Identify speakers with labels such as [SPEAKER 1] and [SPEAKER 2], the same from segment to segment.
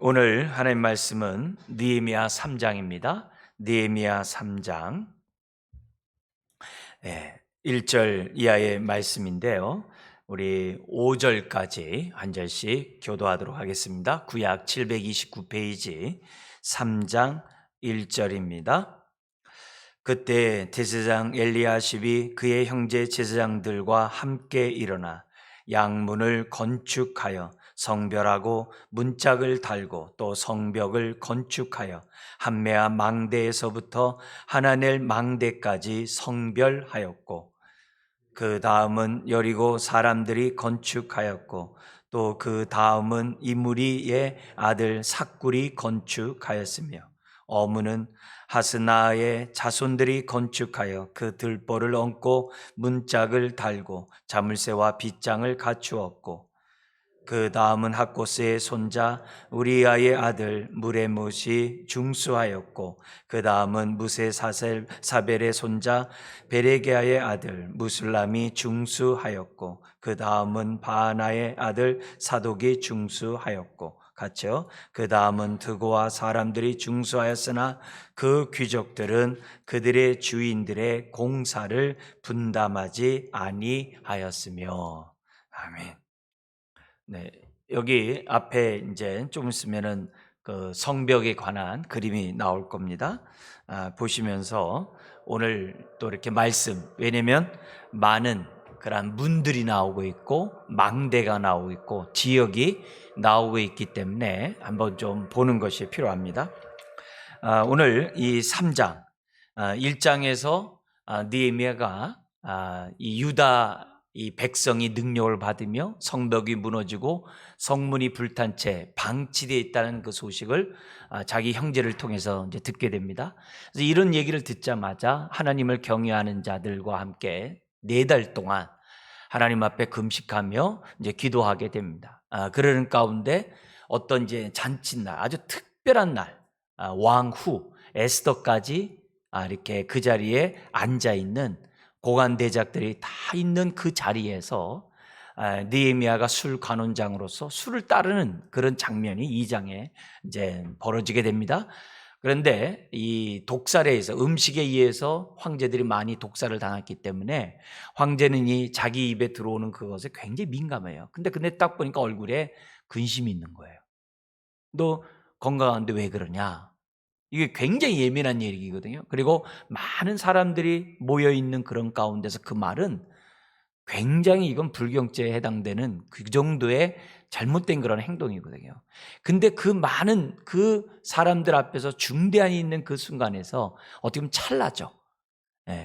[SPEAKER 1] 오늘 하나님 말씀은 느헤미야 3장입니다. 느헤미야 3장 1절 이하의 말씀인데요. 우리 5절까지 한 절씩 교도하도록 하겠습니다. 구약 729페이지 3장 1절입니다. 그때 대제사장 엘리야십이 그의 형제 제사장들과 함께 일어나 양문을 건축하여 성별하고 문짝을 달고 또 성벽을 건축하여 한메아 망대에서부터 하나넬 망대까지 성별하였고, 그 다음은 여리고 사람들이 건축하였고, 또 그 다음은 이무리의 아들 삭굴이 건축하였으며, 어무는 하스나의 자손들이 건축하여 그 들보를 얹고 문짝을 달고 자물쇠와 빗장을 갖추었고, 그 다음은 학고스의 손자 우리아의 아들 무레못이 중수하였고, 그 다음은 무세사벨의 손자 베레게아의 아들 무술람이 중수하였고, 그 다음은 바하나의 아들 사독이 중수하였고, 같이요. 그 다음은 드고와 사람들이 중수하였으나 그 귀족들은 그들의 주인들의 공사를 분담하지 아니하였으며. 아멘. 네, 여기 앞에 이제 좀 있으면은 그 성벽에 관한 그림이 나올 겁니다. 보시면서 오늘 또 이렇게 말씀, 왜냐면 많은 그런 문들이 나오고 있고 망대가 나오고 있고 지역이 나오고 있기 때문에 한번 좀 보는 것이 필요합니다. 오늘 이 3장 1장에서 느헤미야가 이 유다 이 백성이 능력을 받으며 성벽이 무너지고 성문이 불탄 채 방치되어 있다는 그 소식을 자기 형제를 통해서 이제 듣게 됩니다. 그래서 이런 얘기를 듣자마자 하나님을 경외하는 자들과 함께 4달 동안 하나님 앞에 금식하며 이제 기도하게 됩니다. 그러는 가운데 어떤 이제 잔칫날, 아주 특별한 날, 왕후 에스더까지 이렇게 그 자리에 앉아 있는 고관 대작들이 다 있는 그 자리에서 느헤미야가 술 관원장으로서 술을 따르는 그런 장면이 2장에 이제 벌어지게 됩니다. 그런데 이 독살에 의해서, 음식에 의해서 황제들이 많이 독살을 당했기 때문에 황제는 이 자기 입에 들어오는 그것에 굉장히 민감해요. 근데 딱 보니까 얼굴에 근심이 있는 거예요. 너 건강한데 왜 그러냐? 이게 굉장히 예민한 얘기거든요. 그리고 많은 사람들이 모여 있는 그런 가운데서 그 말은 굉장히 이건 불경죄에 해당되는 그 정도의 잘못된 그런 행동이거든요. 근데 그 많은 그 사람들 앞에서 중대한이 있는 그 순간에서 어떻게 보면 찰나죠.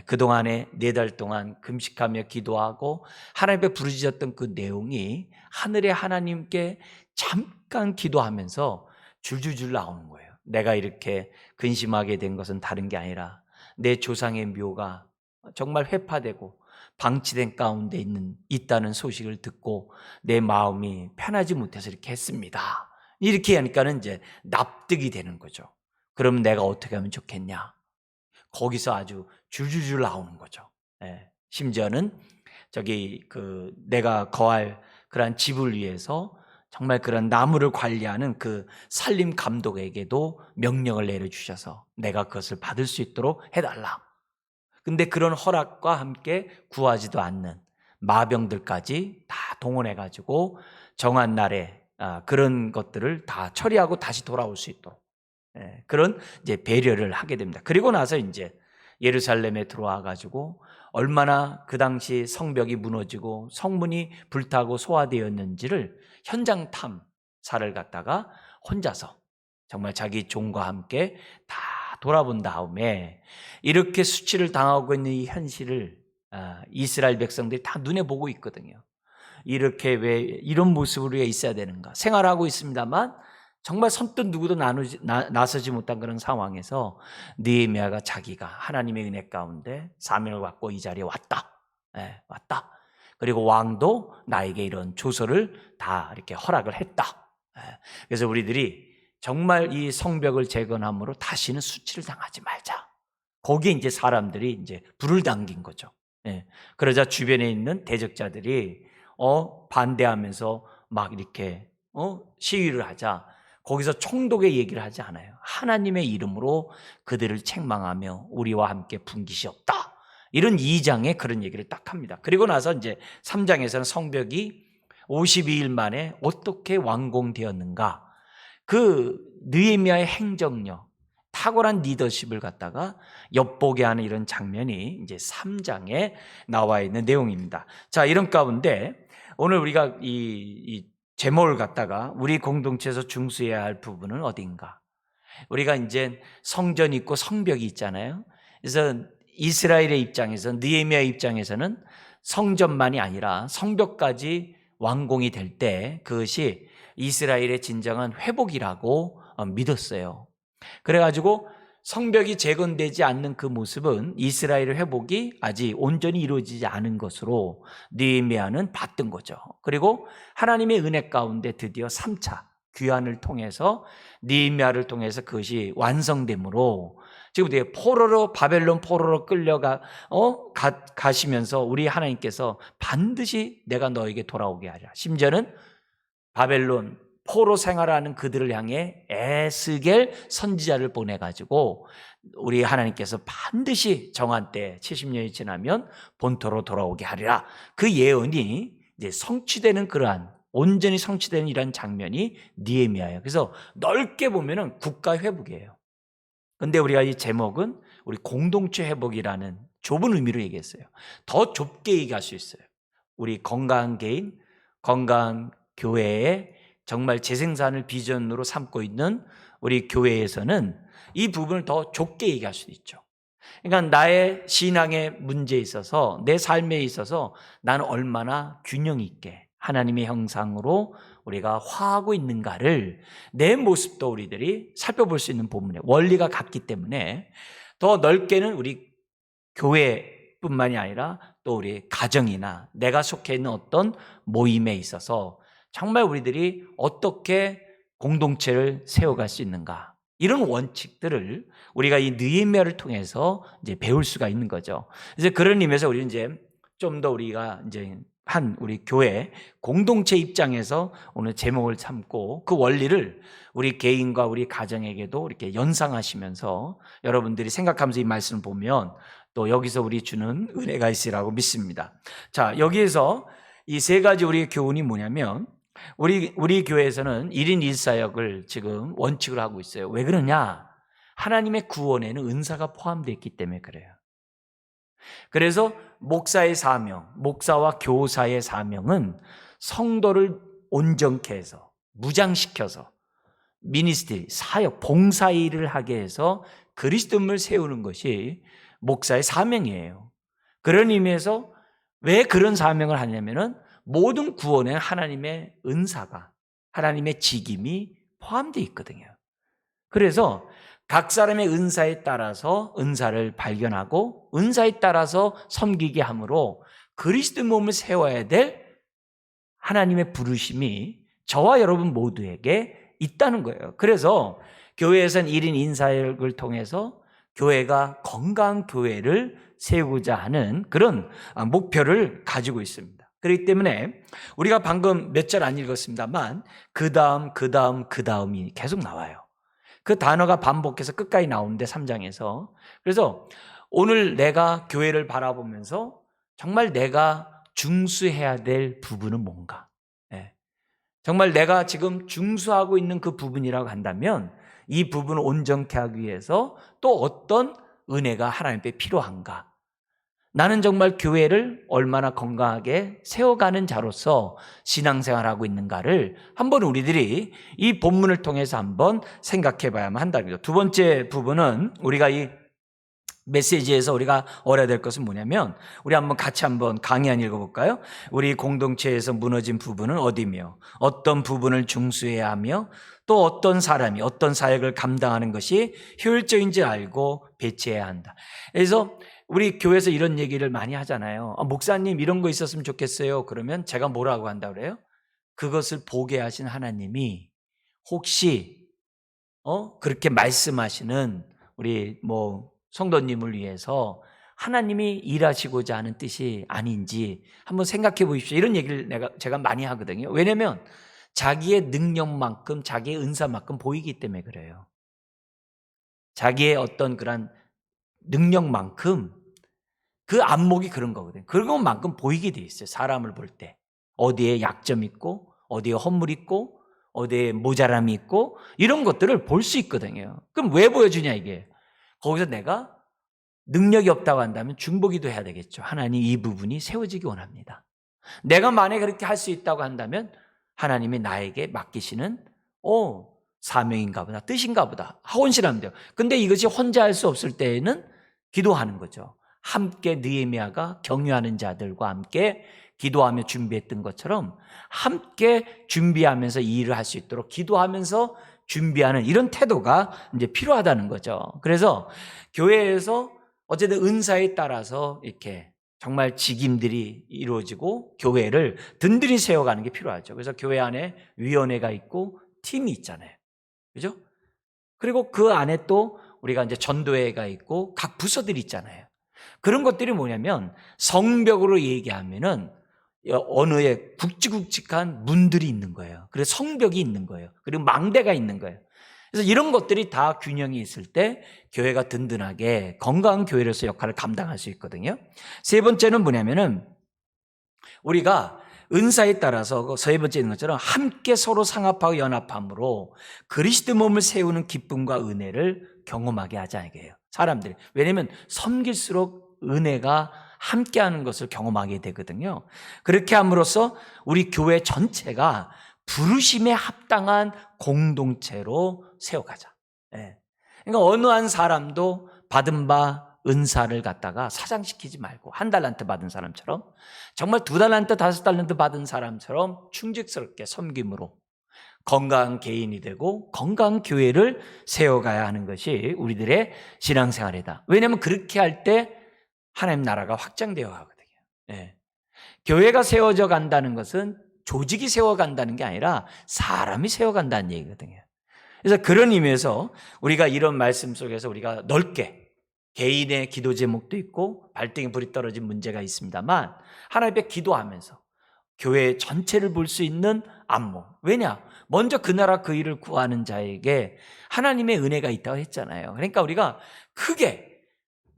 [SPEAKER 1] 그동안에 4달 동안 금식하며 기도하고 하나님 앞에 부르짖었던 그 내용이 하늘의 하나님께 잠깐 기도하면서 줄줄줄 나오는 거예요. 내가 이렇게 근심하게 된 것은 다른 게 아니라 내 조상의 묘가 정말 회파되고 방치된 가운데 있다는 소식을 듣고 내 마음이 편하지 못해서 이렇게 했습니다. 이렇게 하니까는 이제 납득이 되는 거죠. 그럼 내가 어떻게 하면 좋겠냐? 거기서 아주 줄줄줄 나오는 거죠. 심지어는 저기 그 내가 거할 그러한 집을 위해서 정말 그런 나무를 관리하는 그 산림 감독에게도 명령을 내려주셔서 내가 그것을 받을 수 있도록 해달라. 근데 그런 허락과 함께 구하지도 않는 마병들까지 다 동원해가지고 정한 날에 그런 것들을 다 처리하고 다시 돌아올 수 있도록 그런 이제 배려를 하게 됩니다. 그리고 나서 이제 예루살렘에 들어와 가지고 얼마나 그 당시 성벽이 무너지고 성문이 불타고 소화되었는지를 현장 탐사를 갖다가 혼자서 정말 자기 종과 함께 다 돌아본 다음에 이렇게 수치를 당하고 있는 이 현실을 이스라엘 백성들이 다 눈에 보고 있거든요. 이렇게 왜 이런 모습으로 있어야 되는가? 생활하고 있습니다만 정말 선뜻 누구도 나서지 못한 그런 상황에서 느헤미야가 자기가 하나님의 은혜 가운데 사명을 받고 이 자리에 왔다. 왔다. 그리고 왕도 나에게 이런 조서를 다 이렇게 허락을 했다. 그래서 우리들이 정말 이 성벽을 재건함으로 다시는 수치를 당하지 말자. 거기에 이제 사람들이 이제 불을 당긴 거죠. 그러자 주변에 있는 대적자들이 반대하면서 막 이렇게 시위를 하자 거기서 총독의 얘기를 하지 않아요. 하나님의 이름으로 그들을 책망하며 우리와 함께 분깃이었다. 이런 2장에 그런 얘기를 딱 합니다. 그리고 나서 이제 3장에서는 성벽이 52일 만에 어떻게 완공되었는가, 그 느헤미야의 행정력, 탁월한 리더십을 갖다가 엿보게 하는 이런 장면이 이제 3장에 나와 있는 내용입니다. 자, 이런 가운데 오늘 우리가 이 제목을 갖다가 우리 공동체에서 중수해야 할 부분은 어딘가? 우리가 이제 성전이 있고 성벽이 있잖아요. 그래서 이스라엘의 입장에서, 느헤미야 입장에서는 성전만이 아니라 성벽까지 완공이 될 때 그것이 이스라엘의 진정한 회복이라고 믿었어요. 그래가지고 성벽이 재건되지 않는 그 모습은 이스라엘의 회복이 아직 온전히 이루어지지 않은 것으로 느헤미야는 봤던 거죠. 그리고 하나님의 은혜 가운데 드디어 3차 귀환을 통해서, 느헤미야를 통해서 그것이 완성됨으로 지금 포로로, 바벨론 포로로 가시면서 우리 하나님께서 반드시 내가 너에게 돌아오게 하리라. 심지어는 바벨론 포로 생활하는 그들을 향해 에스겔 선지자를 보내가지고 우리 하나님께서 반드시 정한 때 70년이 지나면 본토로 돌아오게 하리라. 그 예언이 이제 성취되는, 그러한 온전히 성취되는 이런 장면이 느헤미야예요. 그래서 넓게 보면은 국가 회복이에요. 근데 우리가 이 제목은 우리 공동체 회복이라는 좁은 의미로 얘기했어요. 더 좁게 얘기할 수 있어요. 우리 건강한 개인, 건강한 교회에 정말 재생산을 비전으로 삼고 있는 우리 교회에서는 이 부분을 더 좁게 얘기할 수도 있죠. 그러니까 나의 신앙의 문제에 있어서, 내 삶에 있어서 나는 얼마나 균형 있게 하나님의 형상으로 우리가 화하고 있는가를, 내 모습도 우리들이 살펴볼 수 있는 본문에 원리가 같기 때문에 더 넓게는 우리 교회뿐만이 아니라 또 우리 가정이나 내가 속해 있는 어떤 모임에 있어서 정말 우리들이 어떻게 공동체를 세워갈 수 있는가, 이런 원칙들을 우리가 이 느헤미야를 통해서 이제 배울 수가 있는 거죠. 이제 그런 의미에서 우리는 이제 좀 더 우리가 이제 우리 교회 공동체 입장에서 오늘 제목을 삼고 그 원리를 우리 개인과 우리 가정에게도 이렇게 연상하시면서 여러분들이 생각하면서 이 말씀을 보면 또 여기서 우리 주는 은혜가 있으리라고 믿습니다. 자, 여기에서 이 세 가지 우리의 교훈이 뭐냐면, 우리 교회에서는 1인 1사역을 지금 원칙을 하고 있어요. 왜 그러냐? 하나님의 구원에는 은사가 포함되어 있기 때문에 그래요. 그래서 목사의 사명, 목사와 교사의 사명은 성도를 온전케 해서, 무장시켜서 미니스트리, 사역, 봉사 일을 하게 해서 그리스도인을 세우는 것이 목사의 사명이에요. 그런 의미에서 왜 그런 사명을 하냐면은 모든 구원에 하나님의 은사가, 하나님의 직임이 포함되어 있거든요. 그래서 각 사람의 은사에 따라서 은사를 발견하고 은사에 따라서 섬기게 함으로 그리스도 몸을 세워야 될 하나님의 부르심이 저와 여러분 모두에게 있다는 거예요. 그래서 교회에서는 1인 인사역을 통해서 교회가 건강한 교회를 세우고자 하는 그런 목표를 가지고 있습니다. 그렇기 때문에 우리가 방금 몇 절 안 읽었습니다만 그 다음이 계속 나와요. 그 단어가 반복해서 끝까지 나오는데 3장에서. 그래서 오늘 내가 교회를 바라보면서 정말 내가 중수해야 될 부분은 뭔가, 정말 내가 지금 중수하고 있는 그 부분이라고 한다면 이 부분을 온전케 하기 위해서 또 어떤 은혜가 하나님께 필요한가, 나는 정말 교회를 얼마나 건강하게 세워가는 자로서 신앙생활하고 있는가를 한번 우리들이 이 본문을 통해서 한번 생각해 봐야만 한다는 거죠. 두 번째 부분은 우리가 이 메시지에서 우리가 알아야 될 것은 뭐냐면, 우리 한번 같이 한번 강의 한 읽어볼까요? 우리 공동체에서 무너진 부분은 어디며 어떤 부분을 중수해야 하며 또 어떤 사람이 어떤 사역을 감당하는 것이 효율적인지 알고 배치해야 한다. 그래서 우리 교회에서 이런 얘기를 많이 하잖아요. 목사님 이런 거 있었으면 좋겠어요. 그러면 제가 뭐라고 한다 그래요? 그것을 보게 하신 하나님이 혹시 그렇게 말씀하시는 우리 성도님을 위해서 하나님이 일하시고자 하는 뜻이 아닌지 한번 생각해 보십시오. 이런 얘기를 제가 많이 하거든요. 왜냐하면 자기의 능력만큼, 자기의 은사만큼 보이기 때문에 그래요. 자기의 어떤 그런 능력만큼 그 안목이 그런 거거든요. 그런 것만큼 보이게 돼 있어요. 사람을 볼 때. 어디에 약점 있고, 어디에 허물 있고, 어디에 모자람이 있고, 이런 것들을 볼 수 있거든요. 그럼 왜 보여주냐 이게. 거기서 내가 능력이 없다고 한다면 중보기도 해야 되겠죠. 하나님, 이 부분이 세워지기 원합니다. 내가 만약에 그렇게 할 수 있다고 한다면 하나님이 나에게 맡기시는 사명인가 보다, 뜻인가 보다 헌신하면 돼요. 근데 이것이 혼자 할 수 없을 때에는 기도하는 거죠. 함께 느헤미야가 경유하는 자들과 함께 기도하며 준비했던 것처럼 함께 준비하면서 이 일을 할 수 있도록 기도하면서 준비하는 이런 태도가 이제 필요하다는 거죠. 그래서 교회에서 어쨌든 은사에 따라서 이렇게 정말 직임들이 이루어지고 교회를 든든히 세워가는 게 필요하죠. 그래서 교회 안에 위원회가 있고 팀이 있잖아요. 그죠? 그리고 그 안에 또 우리가 이제 전도회가 있고 각 부서들이 있잖아요. 그런 것들이 뭐냐면 성벽으로 얘기하면은 언어에 굵직굵직한 문들이 있는 거예요. 그래서 성벽이 있는 거예요. 그리고 망대가 있는 거예요. 그래서 이런 것들이 다 균형이 있을 때 교회가 든든하게 건강한 교회로서 역할을 감당할 수 있거든요. 세 번째는 뭐냐면은 우리가 은사에 따라서 세 번째 있는 것처럼 함께 서로 상합하고 연합함으로 그리스도 몸을 세우는 기쁨과 은혜를 경험하게 하자 이게요. 사람들이. 왜냐하면 섬길수록 은혜가 함께하는 것을 경험하게 되거든요. 그렇게 함으로써 우리 교회 전체가 부르심에 합당한 공동체로 세워가자. 그러니까 어느 한 사람도 받은 바 은사를 갖다가 사장시키지 말고 한 달란트 받은 사람처럼 정말 2달란트, 5달란트 받은 사람처럼 충직스럽게 섬김으로 건강한 개인이 되고 건강한 교회를 세워가야 하는 것이 우리들의 신앙생활이다. 왜냐하면 그렇게 할 때 하나님 나라가 확장되어 가거든요. 교회가 세워져 간다는 것은 조직이 세워간다는 게 아니라 사람이 세워간다는 얘기거든요. 그래서 그런 의미에서 우리가 이런 말씀 속에서 우리가 넓게 개인의 기도 제목도 있고 발등에 불이 떨어진 문제가 있습니다만 하나님 앞에 기도하면서 교회 전체를 볼 수 있는 안목. 왜냐? 먼저 그 나라 그 일을 구하는 자에게 하나님의 은혜가 있다고 했잖아요. 그러니까 우리가 크게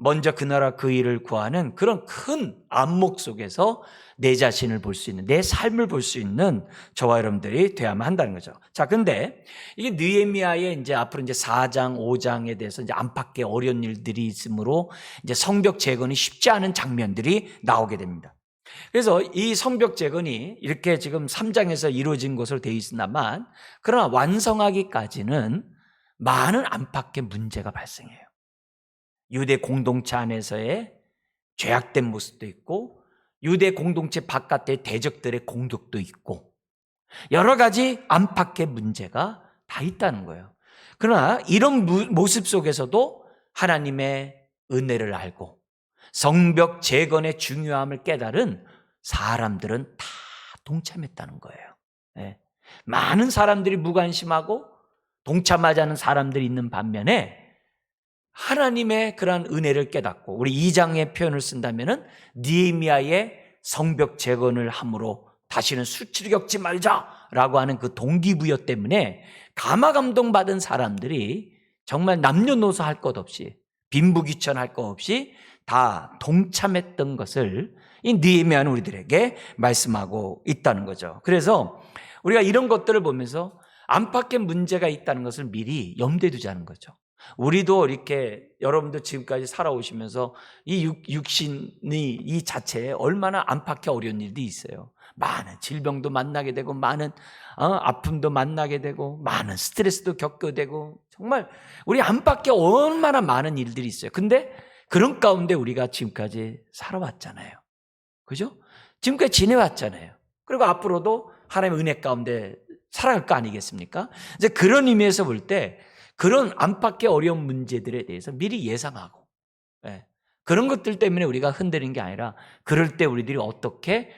[SPEAKER 1] 먼저 그 나라 그 일을 구하는 그런 큰 안목 속에서 내 자신을 볼 수 있는, 내 삶을 볼 수 있는 저와 여러분들이 되어야만 한다는 거죠. 자, 근데 이게 느헤미야의 이제 앞으로 이제 4장, 5장에 대해서 이제 안팎의 어려운 일들이 있으므로 이제 성벽 재건이 쉽지 않은 장면들이 나오게 됩니다. 그래서 이 성벽 재건이 이렇게 지금 3장에서 이루어진 것으로 되어 있으나만 그러나 완성하기까지는 많은 안팎의 문제가 발생해요. 유대 공동체 안에서의 죄악된 모습도 있고 유대 공동체 바깥의 대적들의 공격도 있고 여러 가지 안팎의 문제가 다 있다는 거예요. 그러나 이런 모습 속에서도 하나님의 은혜를 알고 성벽 재건의 중요함을 깨달은 사람들은 다 동참했다는 거예요. 많은 사람들이 무관심하고 동참하지 않은 사람들이 있는 반면에 하나님의 그러한 은혜를 깨닫고 우리 2장의 표현을 쓴다면은 느헤미야의 성벽 재건을 함으로 다시는 수치를 겪지 말자라고 하는 그 동기부여 때문에 감화 감동받은 사람들이 정말 남녀노소 할 것 없이 빈부귀천할 것 없이 다 동참했던 것을 이 느헤미야는 우리들에게 말씀하고 있다는 거죠. 그래서 우리가 이런 것들을 보면서 안팎의 문제가 있다는 것을 미리 염두에 두자는 거죠. 우리도 이렇게 여러분도 지금까지 살아오시면서 이 육신이 이 자체에 얼마나 안팎의 어려운 일도 있어요. 많은 질병도 만나게 되고 많은 아픔도 만나게 되고 많은 스트레스도 겪게 되고 정말 우리 안팎에 얼마나 많은 일들이 있어요. 근데 그런 가운데 우리가 지금까지 살아왔잖아요. 그죠? 지금까지 지내왔잖아요. 그리고 앞으로도 하나님의 은혜 가운데 살아갈 거 아니겠습니까? 이제 그런 의미에서 볼 때 그런 안팎의 어려운 문제들에 대해서 미리 예상하고 그런 것들 때문에 우리가 흔들리는 게 아니라 그럴 때 우리들이 어떻게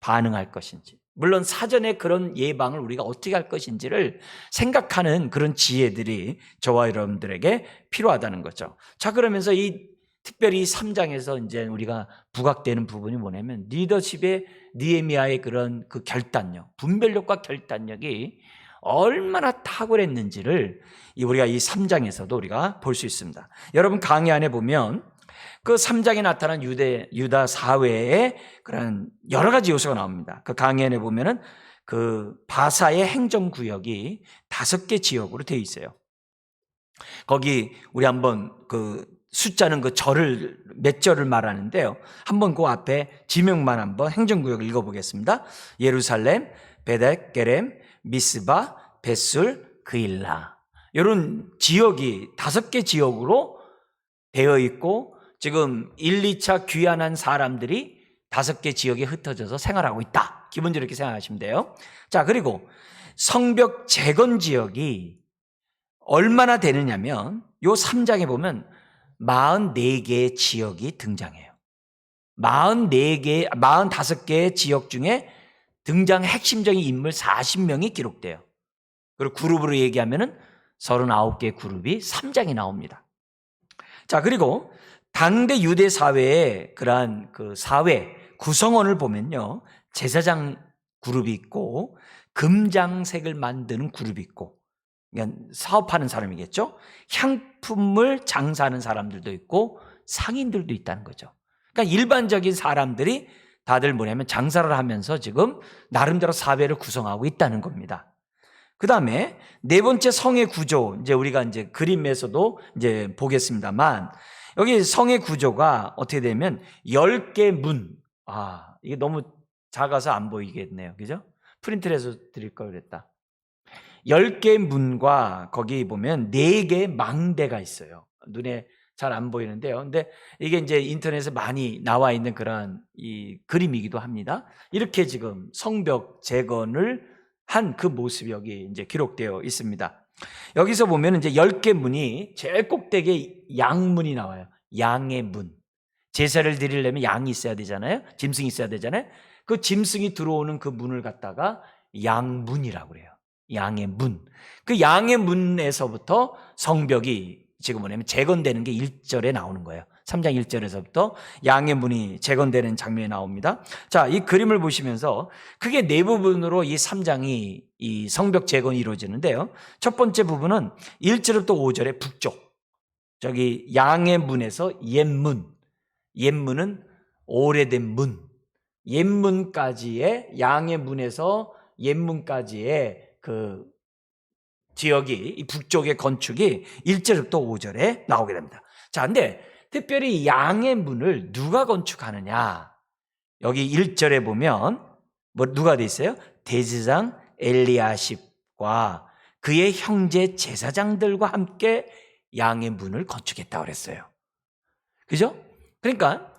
[SPEAKER 1] 반응할 것인지 물론 사전에 그런 예방을 우리가 어떻게 할 것인지를 생각하는 그런 지혜들이 저와 여러분들에게 필요하다는 거죠. 자, 그러면서 이 특별히 3장에서 이제 우리가 부각되는 부분이 뭐냐면 리더십의 느헤미야의 그런 그 결단력, 분별력과 결단력이 얼마나 탁월했는지를 우리가 이 3장에서도 우리가 볼 수 있습니다. 여러분 강의 안에 보면 그 3장에 나타난 유다 사회의 그런 여러 가지 요소가 나옵니다. 그 강의 안에 보면은 그 바사의 행정구역이 5개 지역으로 되어 있어요. 거기 우리 한번 그 숫자는 그 절을 몇 절을 말하는데요. 한번 그 앞에 지명만 한번 행정구역 읽어보겠습니다. 예루살렘, 베델게렘, 미스바, 벳술, 그일라. 이런 지역이 5개 지역으로 되어 있고 지금 1, 2차 귀환한 사람들이 5개 지역에 흩어져서 생활하고 있다. 기본적으로 이렇게 생각하시면 돼요. 자, 그리고 성벽 재건 지역이 얼마나 되느냐면 요 3장에 보면 44개의 지역이 등장해요. 45개의 지역 중에 등장 핵심적인 인물 40명이 기록돼요. 그리고 그룹으로 얘기하면은 39개의 그룹이 3장에 나옵니다. 자, 그리고 당대 유대 사회의 그러한 그 사회 구성원을 보면요. 제사장 그룹이 있고 금장색을 만드는 그룹이 있고, 그러니까 사업하는 사람이겠죠. 향품을 장사하는 사람들도 있고 상인들도 있다는 거죠. 그러니까 일반적인 사람들이 다들 뭐냐면 장사를 하면서 지금 나름대로 사회를 구성하고 있다는 겁니다. 그 다음에 네 번째 성의 구조, 이제 우리가 이제 그림에서도 이제 보겠습니다만, 여기 성의 구조가 어떻게 되면 10개 문. 이게 너무 작아서 안 보이겠네요. 그죠? 프린트를 해서 드릴 걸 그랬다. 10개 문과 거기 보면 4개 망대가 있어요. 눈에 잘 안 보이는데요. 근데 이게 이제 인터넷에 많이 나와 있는 그런 이 그림이기도 합니다. 이렇게 지금 성벽 재건을 한 그 모습이 여기 이제 기록되어 있습니다. 여기서 보면 이제 10개 문이 제일 꼭대기에 양문이 나와요. 양의 문. 제사를 드리려면 양이 있어야 되잖아요. 짐승이 있어야 되잖아요. 그 짐승이 들어오는 그 문을 갖다가 양문이라고 그래요. 양의 문. 그 양의 문에서부터 성벽이 지금 뭐냐면 재건되는 게 1절에 나오는 거예요. 3장 1절에서부터 양의 문이 재건되는 장면이 나옵니다. 자, 이 그림을 보시면서 크게 네 부분으로 이 3장이 이 성벽 재건이 이루어지는데요. 첫 번째 부분은 1절부터 5절의 북쪽. 저기 양의 문에서 옛문. 옛문은 오래된 문. 옛문까지의 양의 문에서 옛문까지의 그 지역이 이 북쪽의 건축이 1절부터 5절에 나오게 됩니다. 자, 근데 특별히 양의 문을 누가 건축하느냐? 여기 1절에 보면 누가 돼 있어요? 대제사장 엘리야십과 그의 형제 제사장들과 함께 양의 문을 건축했다고 그랬어요. 그죠? 그러니까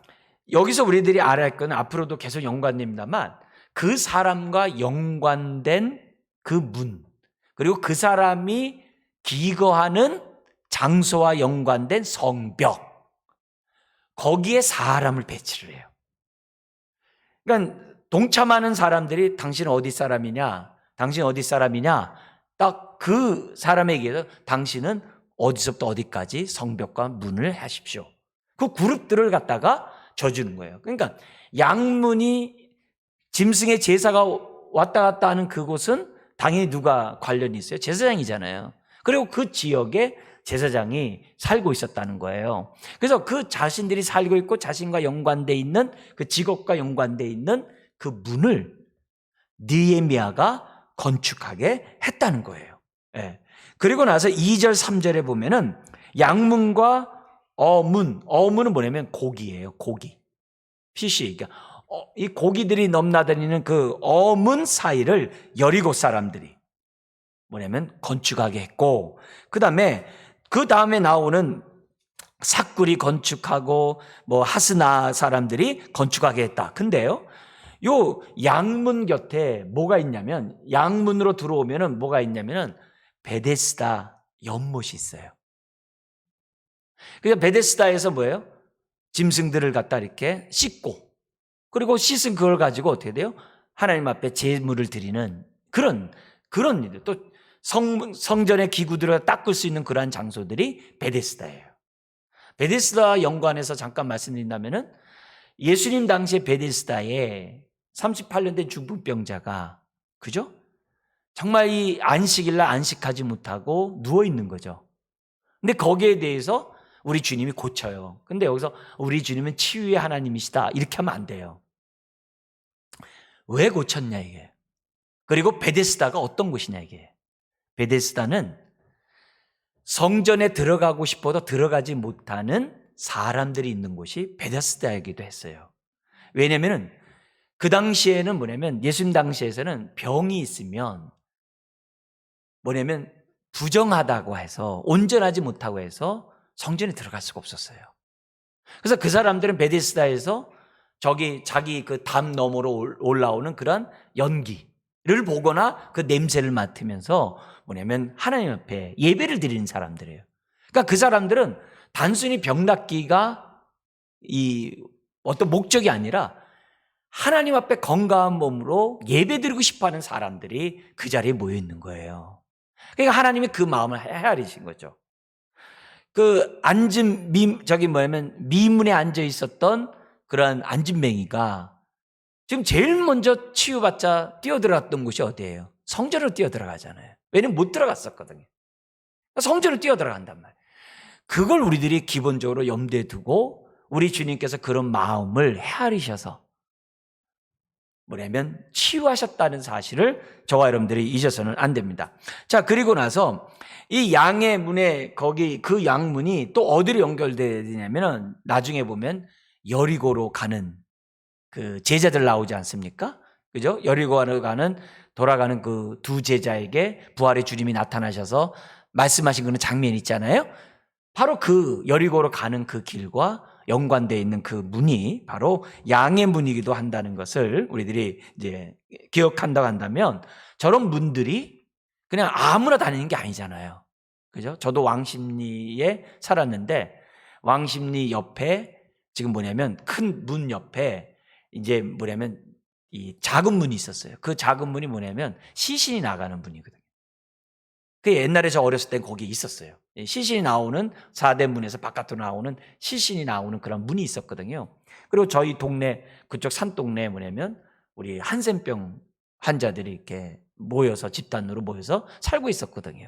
[SPEAKER 1] 여기서 우리들이 알아야 할 건 앞으로도 계속 연관됩니다만 그 사람과 연관된 그 문, 그리고 그 사람이 기거하는 장소와 연관된 성벽, 거기에 사람을 배치를 해요. 그러니까 동참하는 사람들이 당신 어디 사람이냐, 당신 어디 사람이냐, 딱 그 사람에게서 당신은 어디서부터 어디까지 성벽과 문을 하십시오. 그 그룹들을 갖다가 져주는 거예요. 그러니까 양문이 짐승의 제사가 왔다 갔다 하는 그곳은 당연히 누가 관련이 있어요? 제사장이잖아요. 그리고 그 지역에 제사장이 살고 있었다는 거예요. 그래서 그 자신들이 살고 있고 자신과 연관되어 있는 그 직업과 연관되어 있는 그 문을 느헤미야가 건축하게 했다는 거예요. 예. 그리고 나서 2절 3절에 보면은 양문과 어문은 뭐냐면 고기예요. 고기. 피쉬. 그러니까 이 고기들이 넘나다니는 그 어문 사이를 여리고 사람들이 뭐냐면 건축하게 했고, 그 다음에 나오는 삭굴이 건축하고 뭐 하스나 사람들이 건축하게 했다. 근데요, 요 양문 곁에 뭐가 있냐면, 양문으로 들어오면은 뭐가 있냐면은 베데스다 연못이 있어요. 그래서 베데스다에서 뭐예요? 짐승들을 갖다 이렇게 씻고, 그리고 씻은 그걸 가지고 어떻게 돼요? 하나님 앞에 제물을 드리는 그런 일들. 또 성전의 기구들을 닦을 수 있는 그러한 장소들이 베데스다예요. 베데스다 연관해서 잠깐 말씀드린다면은 예수님 당시에 베데스다에 38년 된 중풍병자가, 그죠? 정말 이 안식일날 안식하지 못하고 누워 있는 거죠. 근데 거기에 대해서 우리 주님이 고쳐요. 근데 여기서 우리 주님은 치유의 하나님이시다 이렇게 하면 안 돼요. 왜 고쳤냐 이게. 그리고 베데스다가 어떤 곳이냐 이게. 베데스다는 성전에 들어가고 싶어도 들어가지 못하는 사람들이 있는 곳이 베데스다이기도 했어요. 왜냐면은 그 당시에는 뭐냐면 예수님 당시에서는 병이 있으면 뭐냐면 부정하다고 해서 온전하지 못하고 해서 성전에 들어갈 수가 없었어요. 그래서 그 사람들은 베데스다에서 저기 자기 그 담 너머로 올라오는 그런 연기를 보거나 그 냄새를 맡으면서 뭐냐면 하나님 앞에 예배를 드리는 사람들이에요. 그러니까 그 사람들은 단순히 병 낫기가 이 어떤 목적이 아니라 하나님 앞에 건강한 몸으로 예배드리고 싶어하는 사람들이 그 자리에 모여 있는 거예요. 그러니까 하나님이 그 마음을 헤아리신 거죠. 그 저기 뭐냐면 미문에 앉아 있었던 그런 안진뱅이가 지금 제일 먼저 치유받자 뛰어들어갔던 곳이 어디예요? 성전으로 뛰어들어가잖아요. 왜냐면 못 들어갔었거든요. 성전으로 뛰어들어간단 말이에요. 그걸 우리들이 기본적으로 염두에 두고 우리 주님께서 그런 마음을 헤아리셔서 뭐냐면 치유하셨다는 사실을 저와 여러분들이 잊어서는 안 됩니다. 자, 그리고 나서 이 양의 문에 거기 그 양문이 또 어디로 연결되냐면은 나중에 보면 여리고로 가는 그 제자들 나오지 않습니까? 그죠? 여리고로 가는 돌아가는 그 두 제자에게 부활의 주님이 나타나셔서 말씀하신 그런 장면이 있잖아요. 바로 그 여리고로 가는 그 길과 연관되어 있는 그 문이 바로 양의 문이기도 한다는 것을 우리들이 이제 기억한다고 한다면 저런 문들이 그냥 아무나 다니는 게 아니잖아요. 그죠? 저도 왕십리에 살았는데 왕십리 옆에 지금 뭐냐면 큰 문 옆에 이제 뭐냐면 이 작은 문이 있었어요. 그 작은 문이 뭐냐면 시신이 나가는 문이거든요. 그 옛날에 저 어렸을 때 거기 있었어요. 시신이 나오는 4대 문에서 바깥으로 나오는 시신이 나오는 그런 문이 있었거든요. 그리고 저희 동네 그쪽 산동네에 뭐냐면 우리 한센병 환자들이 이렇게 모여서 집단으로 모여서 살고 있었거든요.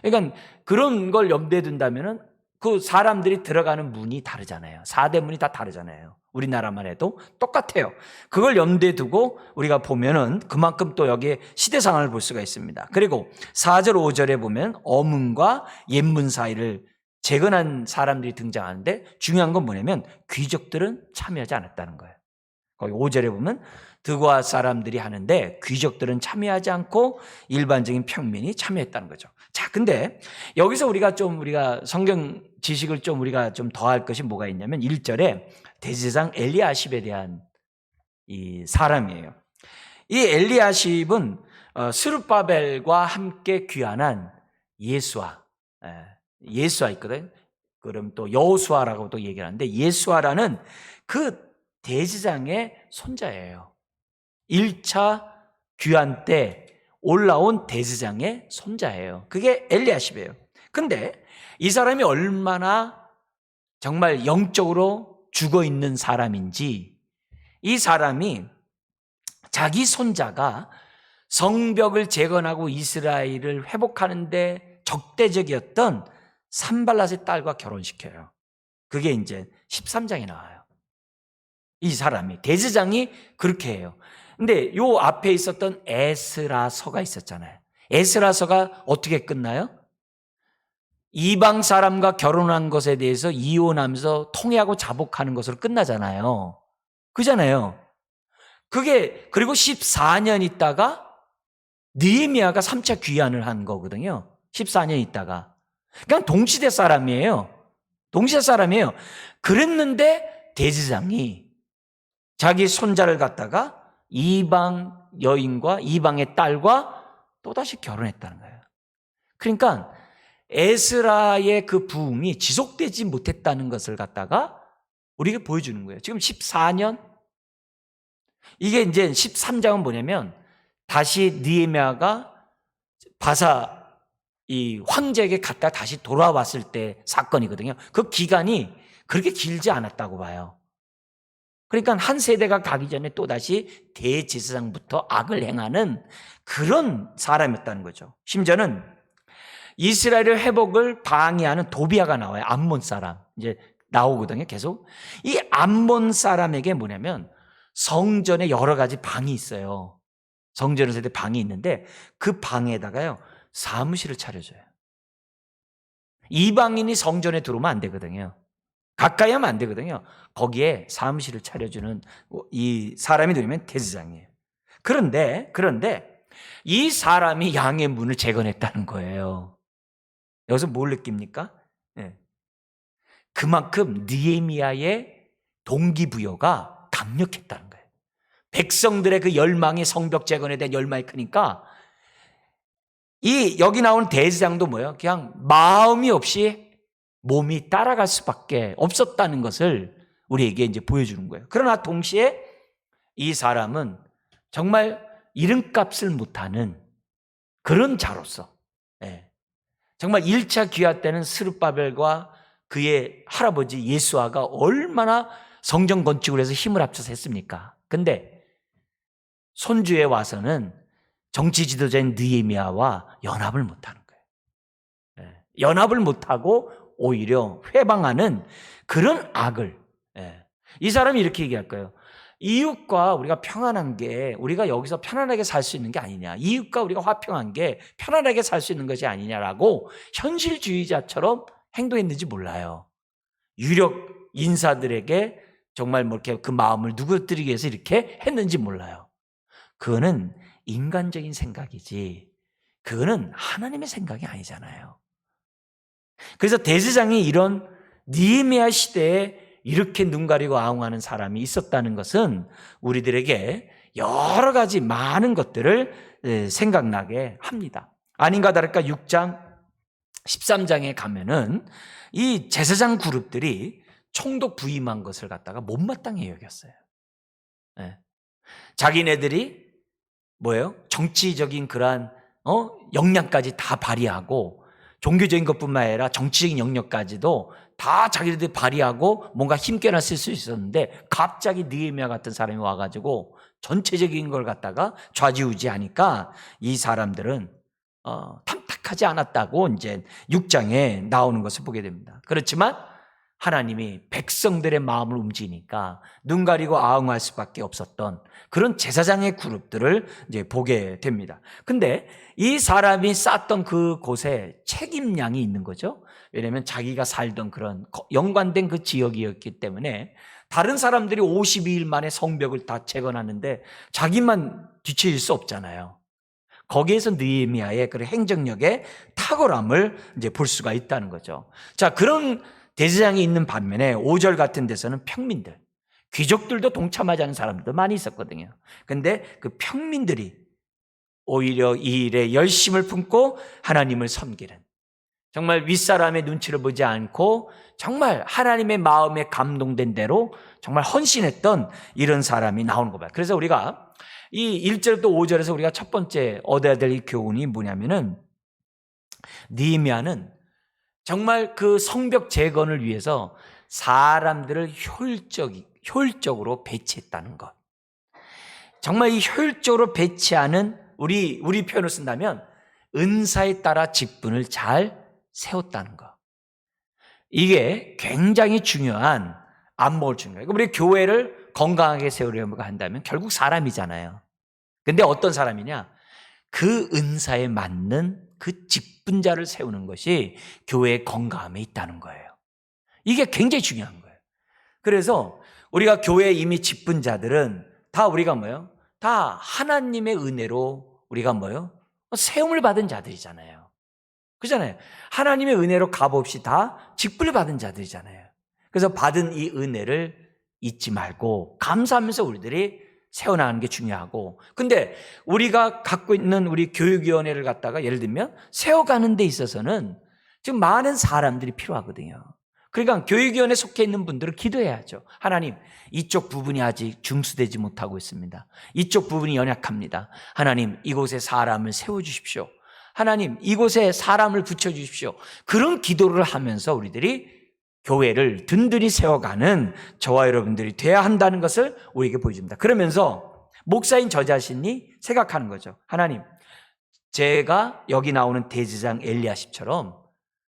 [SPEAKER 1] 그러니까 그런 걸 염두에 둔다면은 그 사람들이 들어가는 문이 다르잖아요. 4대 문이 다 다르잖아요. 우리나라만 해도 똑같아요. 그걸 염두에 두고 우리가 보면은 그만큼 또 여기에 시대 상황을 볼 수가 있습니다. 그리고 4절 5절에 보면 어문과 옛문 사이를 재건한 사람들이 등장하는데 중요한 건 뭐냐면 귀족들은 참여하지 않았다는 거예요. 거기 5절에 보면 드고아 사람들이 하는데 귀족들은 참여하지 않고 일반적인 평민이 참여했다는 거죠. 자, 근데 여기서 우리가 성경 지식을 우리가 좀 더할 것이 뭐가 있냐면 1절에 대제사장 엘리야십에 대한 이 사람이에요. 이 엘리야십은 스룹바벨과 함께 귀환한 예수아 있거든. 그럼 또 여호수아라고도 얘기를 하는데 예수아라는 그 대제사장의 손자예요. 1차 귀환 때 올라온 대제사장의 손자예요. 그게 엘리야십이에요. 근데 이 사람이 얼마나 정말 영적으로 죽어 있는 사람인지 이 사람이 자기 손자가 성벽을 재건하고 이스라엘을 회복하는데 적대적이었던 산발랏의 딸과 결혼시켜요. 그게 이제 13장에 나와요. 이 사람이 대제사장이 그렇게 해요. 근데 요 앞에 있었던 에스라서가 있었잖아요. 에스라서가 어떻게 끝나요? 이방 사람과 결혼한 것에 대해서 이혼하면서 통회하고 자복하는 것으로 끝나잖아요. 그잖아요. 그리고 14년 있다가 느헤미야가 3차 귀환을 한 거거든요. 14년 있다가. 그냥 동시대 사람이에요. 그랬는데 대제사장이 자기 손자를 갖다가 이방 여인과 이방의 딸과 또다시 결혼했다는 거예요. 그러니까 에스라의 그 부흥이 지속되지 못했다는 것을 갖다가 우리에게 보여주는 거예요. 지금 14년 이게 이제 13장은 뭐냐면 다시 느헤미야가 바사 이 황제에게 갔다 다시 돌아왔을 때 사건이거든요. 그 기간이 그렇게 길지 않았다고 봐요. 그러니까 한 세대가 가기 전에 또다시 대제사장부터 악을 행하는 그런 사람이었다는 거죠. 심지어는 이스라엘의 회복을 방해하는 도비아가 나와요. 암몬 사람. 이제 나오거든요. 계속. 이 암몬 사람에게 뭐냐면 성전에 여러 가지 방이 있어요. 성전에서 방이 있는데 그 방에다가요, 사무실을 차려줘요. 이방인이 성전에 들어오면 안 되거든요. 가까이 하면 안 되거든요. 거기에 사무실을 차려주는 이 사람이 누구냐면 대제사장이에요. 그런데 이 사람이 양의 문을 재건했다는 거예요. 여기서 뭘 느낍니까? 네. 그만큼 느헤미야의 동기부여가 강력했다는 거예요. 백성들의 그 열망이, 성벽 재건에 대한 열망이 크니까 이 여기 나온 대제사장도 뭐예요? 그냥 마음이 없이 몸이 따라갈 수밖에 없었다는 것을 우리에게 이제 보여주는 거예요. 그러나 동시에 이 사람은 정말 이름값을 못하는 그런 자로서, 정말 1차 귀화 때는 스룹바벨과 그의 할아버지 예수아가 얼마나 성전 건축을 해서 힘을 합쳐서 했습니까? 근데 손주에 와서는 정치 지도자인 느헤미야와 연합을 못하는 거예요. 연합을 못하고 오히려 회방하는 그런 악을, 이 사람이 이렇게 얘기할 거예요. 이웃과 우리가 평안한 게, 우리가 여기서 편안하게 살 수 있는 게 아니냐, 이웃과 우리가 화평한 게 편안하게 살 수 있는 것이 아니냐라고 현실주의자처럼 행동했는지 몰라요. 유력 인사들에게 정말 뭐 이렇게 그 마음을 누그러뜨리기 위해서 이렇게 했는지 몰라요. 그거는 인간적인 생각이지, 그거는 하나님의 생각이 아니잖아요. 그래서 대제사장이 이런 느헤미야 시대에 이렇게 눈 가리고 아웅하는 사람이 있었다는 것은 우리들에게 여러 가지 많은 것들을 생각나게 합니다. 아닌가 다를까 6장 13장에 가면은 이 제사장 그룹들이 총독 부임한 것을 갖다가 못마땅히 여겼어요. 자기네들이 뭐예요? 정치적인 그러한 역량까지 다 발휘하고, 종교적인 것뿐만 아니라 정치적인 영역까지도 다 자기들이 발휘하고 뭔가 힘께나 쓸 수 있었는데, 갑자기 느헤미야 같은 사람이 와가지고 전체적인 걸 갖다가 좌지우지하니까 이 사람들은 탐탁하지 않았다고 이제 6장에 나오는 것을 보게 됩니다. 그렇지만 하나님이 백성들의 마음을 움직이니까 눈 가리고 아웅할 수밖에 없었던 그런 제사장의 그룹들을 이제 보게 됩니다. 근데 이 사람이 쌓던 그 곳에 책임량이 있는 거죠. 왜냐하면 자기가 살던 그런 연관된 그 지역이었기 때문에 다른 사람들이 52일 만에 성벽을 다 재건하는데 자기만 뒤처질 수 없잖아요. 거기에서 느헤미야의 그런 행정력의 탁월함을 이제 볼 수가 있다는 거죠. 자, 그런 대제사장이 있는 반면에 5절 같은 데서는 평민들, 귀족들도 동참하지 않은 사람들도 많이 있었거든요. 근데 그 평민들이 오히려 이 일에 열심을 품고 하나님을 섬기는, 정말 윗사람의 눈치를 보지 않고 정말 하나님의 마음에 감동된 대로 정말 헌신했던 이런 사람이 나오는 거 봐요. 그래서 우리가 이 1절부터 5절에서 우리가 첫 번째 얻어야 될 이 교훈이 뭐냐면은, 느헤미야는 정말 그 성벽 재건을 위해서 사람들을 효율적으로 배치했다는 것. 정말 이 효율적으로 배치하는, 우리 표현을 쓴다면 은사에 따라 직분을 잘 세웠다는 것. 이게 굉장히 중요한 안목을 주는 거예요. 우리 교회를 건강하게 세우려고 한다면 결국 사람이잖아요. 근데 어떤 사람이냐? 그 은사에 맞는 그 직분자를 세우는 것이 교회의 건강함에 있다는 거예요. 이게 굉장히 중요한 거예요. 그래서 우리가 교회에 이미 직분자들은 다 우리가 뭐예요? 다 하나님의 은혜로 우리가 뭐예요? 세움을 받은 자들이잖아요. 그렇잖아요. 하나님의 은혜로 값없이 다 직분을 받은 자들이잖아요. 그래서 받은 이 은혜를 잊지 말고 감사하면서 우리들이 세워나가는 게 중요하고, 근데 우리가 갖고 있는 우리 교육위원회를 갖다가 예를 들면 세워가는 데 있어서는 지금 많은 사람들이 필요하거든요. 그러니까 교육위원회에 속해 있는 분들은 기도해야죠. 하나님, 이쪽 부분이 아직 중수되지 못하고 있습니다. 이쪽 부분이 연약합니다. 하나님, 이곳에 사람을 세워주십시오. 하나님, 이곳에 사람을 붙여주십시오. 그런 기도를 하면서 우리들이 교회를 든든히 세워가는 저와 여러분들이 돼야 한다는 것을 우리에게 보여줍니다. 그러면서 목사인 저 자신이 생각하는 거죠. 하나님, 제가 여기 나오는 대제사장 엘리야십처럼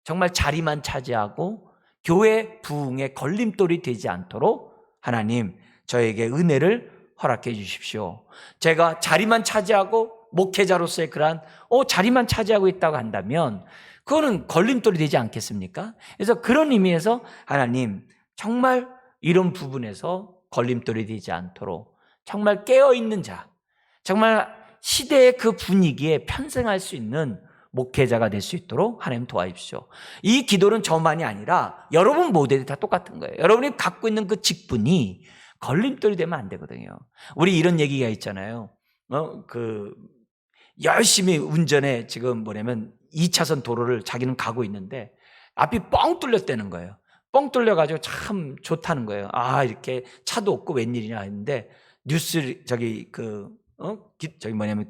[SPEAKER 1] 정말 자리만 차지하고 교회 부흥의 걸림돌이 되지 않도록 하나님, 저에게 은혜를 허락해 주십시오. 제가 자리만 차지하고 목회자로서의 그러한 자리만 차지하고 있다고 한다면 그거는 걸림돌이 되지 않겠습니까? 그래서 그런 의미에서 하나님, 정말 이런 부분에서 걸림돌이 되지 않도록 정말 깨어있는 자, 정말 시대의 그 분위기에 편승할 수 있는 목회자가 될 수 있도록 하나님 도와주십시오. 이 기도는 저만이 아니라 여러분 모두들이 다 똑같은 거예요. 여러분이 갖고 있는 그 직분이 걸림돌이 되면 안 되거든요. 우리 이런 얘기가 있잖아요. 열심히 운전에 지금 뭐냐면 2차선 도로를 자기는 가고 있는데 앞이 뻥 뚫렸다는 거예요. 뻥 뚫려가지고 참 좋다는 거예요. 아, 이렇게 차도 없고 웬일이냐 했는데 뉴스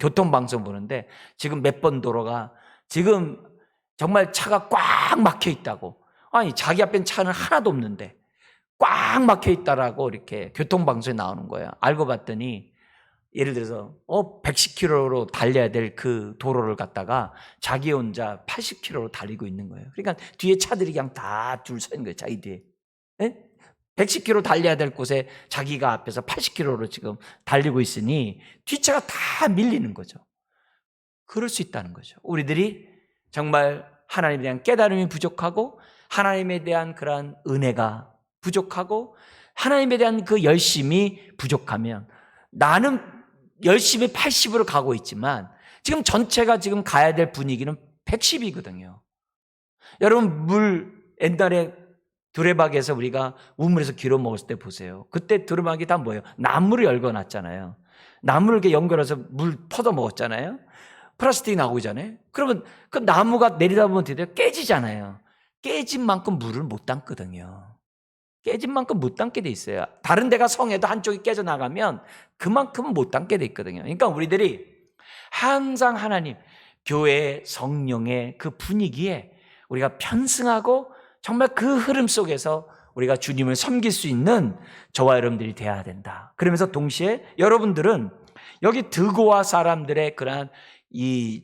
[SPEAKER 1] 교통방송 보는데 지금 몇 번 도로가 지금 정말 차가 꽉 막혀 있다고. 아니, 자기 앞엔 차는 하나도 없는데 꽉 막혀 있다라고 이렇게 교통방송에 나오는 거예요. 알고 봤더니 예를 들어서 110km로 달려야 될 그 도로를 갖다가 자기 혼자 80km로 달리고 있는 거예요. 그러니까 뒤에 차들이 그냥 다 줄 서 있는 거예요. 자기 뒤에. 110km 달려야 될 곳에 자기가 앞에서 80km로 지금 달리고 있으니 뒷차가 다 밀리는 거죠. 그럴 수 있다는 거죠. 우리들이 정말 하나님에 대한 깨달음이 부족하고 하나님에 대한 그러한 은혜가 부족하고 하나님에 대한 그 열심이 부족하면 나는 열심히 80으로 가고 있지만 지금 전체가 지금 가야 될 분위기는 110이거든요. 여러분, 옛날에 두레박에서 우리가 우물에서 기름 먹었을 때 보세요. 그때 두레박이 다 뭐예요? 나무를 열거놨잖아요. 나무를 이렇게 연결해서 물 퍼서 먹었잖아요. 플라스틱이 나오잖아요. 그러면 그 나무가 내리다 보면 드디어 깨지잖아요. 깨진 만큼 물을 못 담거든요. 깨진 만큼 못 담게 돼 있어요. 다른 데가 성에도 한쪽이 깨져 나가면 그만큼은 못 담게 돼 있거든요. 그러니까 우리들이 항상 하나님, 교회 성령의 그 분위기에 우리가 편승하고 정말 그 흐름 속에서 우리가 주님을 섬길 수 있는 저와 여러분들이 되어야 된다. 그러면서 동시에 여러분들은 여기 드고아 사람들의 그러한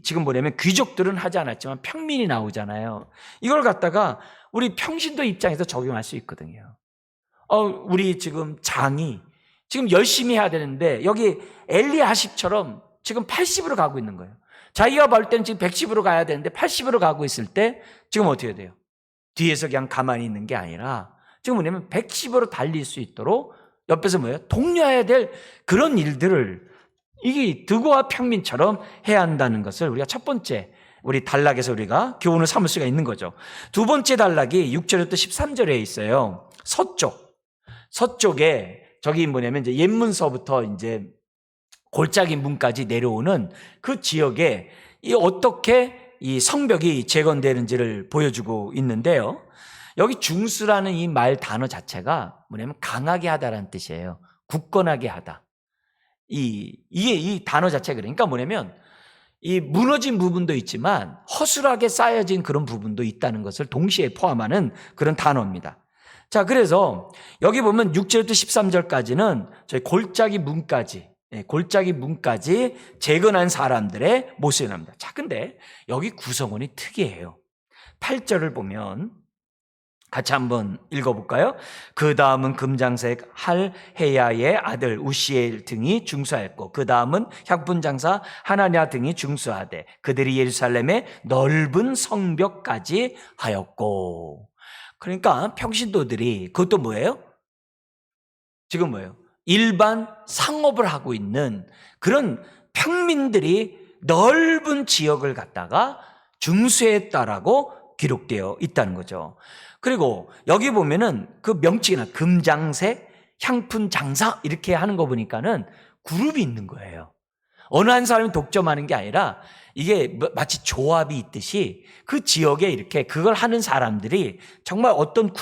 [SPEAKER 1] 지금 뭐냐면 귀족들은 하지 않았지만 평민이 나오잖아요. 이걸 갖다가 우리 평신도 입장에서 적용할 수 있거든요. 우리 지금 장이 지금 열심히 해야 되는데 여기 엘리야십처럼 지금 80으로 가고 있는 거예요. 자기가 볼 때는 지금 110으로 가야 되는데 80으로 가고 있을 때 지금 어떻게 돼요? 뒤에서 그냥 가만히 있는 게 아니라 지금 뭐냐면 110으로 달릴 수 있도록 옆에서 뭐예요? 독려해야 될 그런 일들을 이게 드고아 평민처럼 해야 한다는 것을 우리가 첫 번째 우리 단락에서 우리가 교훈을 삼을 수가 있는 거죠. 두 번째 단락이 6절부터 13절에 있어요. 서쪽에 저기 뭐냐면 이제 옛문서부터 이제 골짜기 문까지 내려오는 그 지역에 어떻게 이 성벽이 재건되는지를 보여주고 있는데요. 여기 중수라는 이 말 단어 자체가 뭐냐면 강하게 하다라는 뜻이에요. 굳건하게 하다. 이 단어 자체가 그러니까 뭐냐면 이 무너진 부분도 있지만 허술하게 쌓여진 그런 부분도 있다는 것을 동시에 포함하는 그런 단어입니다. 자, 그래서 여기 보면 6절부터 13절까지는 저희 골짜기 문까지 재건한 사람들의 모습이 나옵니다. 자, 근데 여기 구성원이 특이해요. 8절을 보면 같이 한번 읽어볼까요? 그 다음은 금장색 할헤야의 아들 우시엘 등이 중수하였고 그 다음은 향분장사 하나냐 등이 중수하되 그들이 예루살렘의 넓은 성벽까지 하였고. 그러니까 평신도들이 그것도 뭐예요? 지금 뭐예요? 일반 상업을 하고 있는 그런 평민들이 넓은 지역을 갖다가 중수했다라고 기록되어 있다는 거죠. 그리고 여기 보면은 그 명칭이나 금장색, 향품장사 이렇게 하는 거 보니까는 그룹이 있는 거예요. 어느 한 사람이 독점하는 게 아니라 이게 마치 조합이 있듯이 그 지역에 이렇게 그걸 하는 사람들이 정말 어떤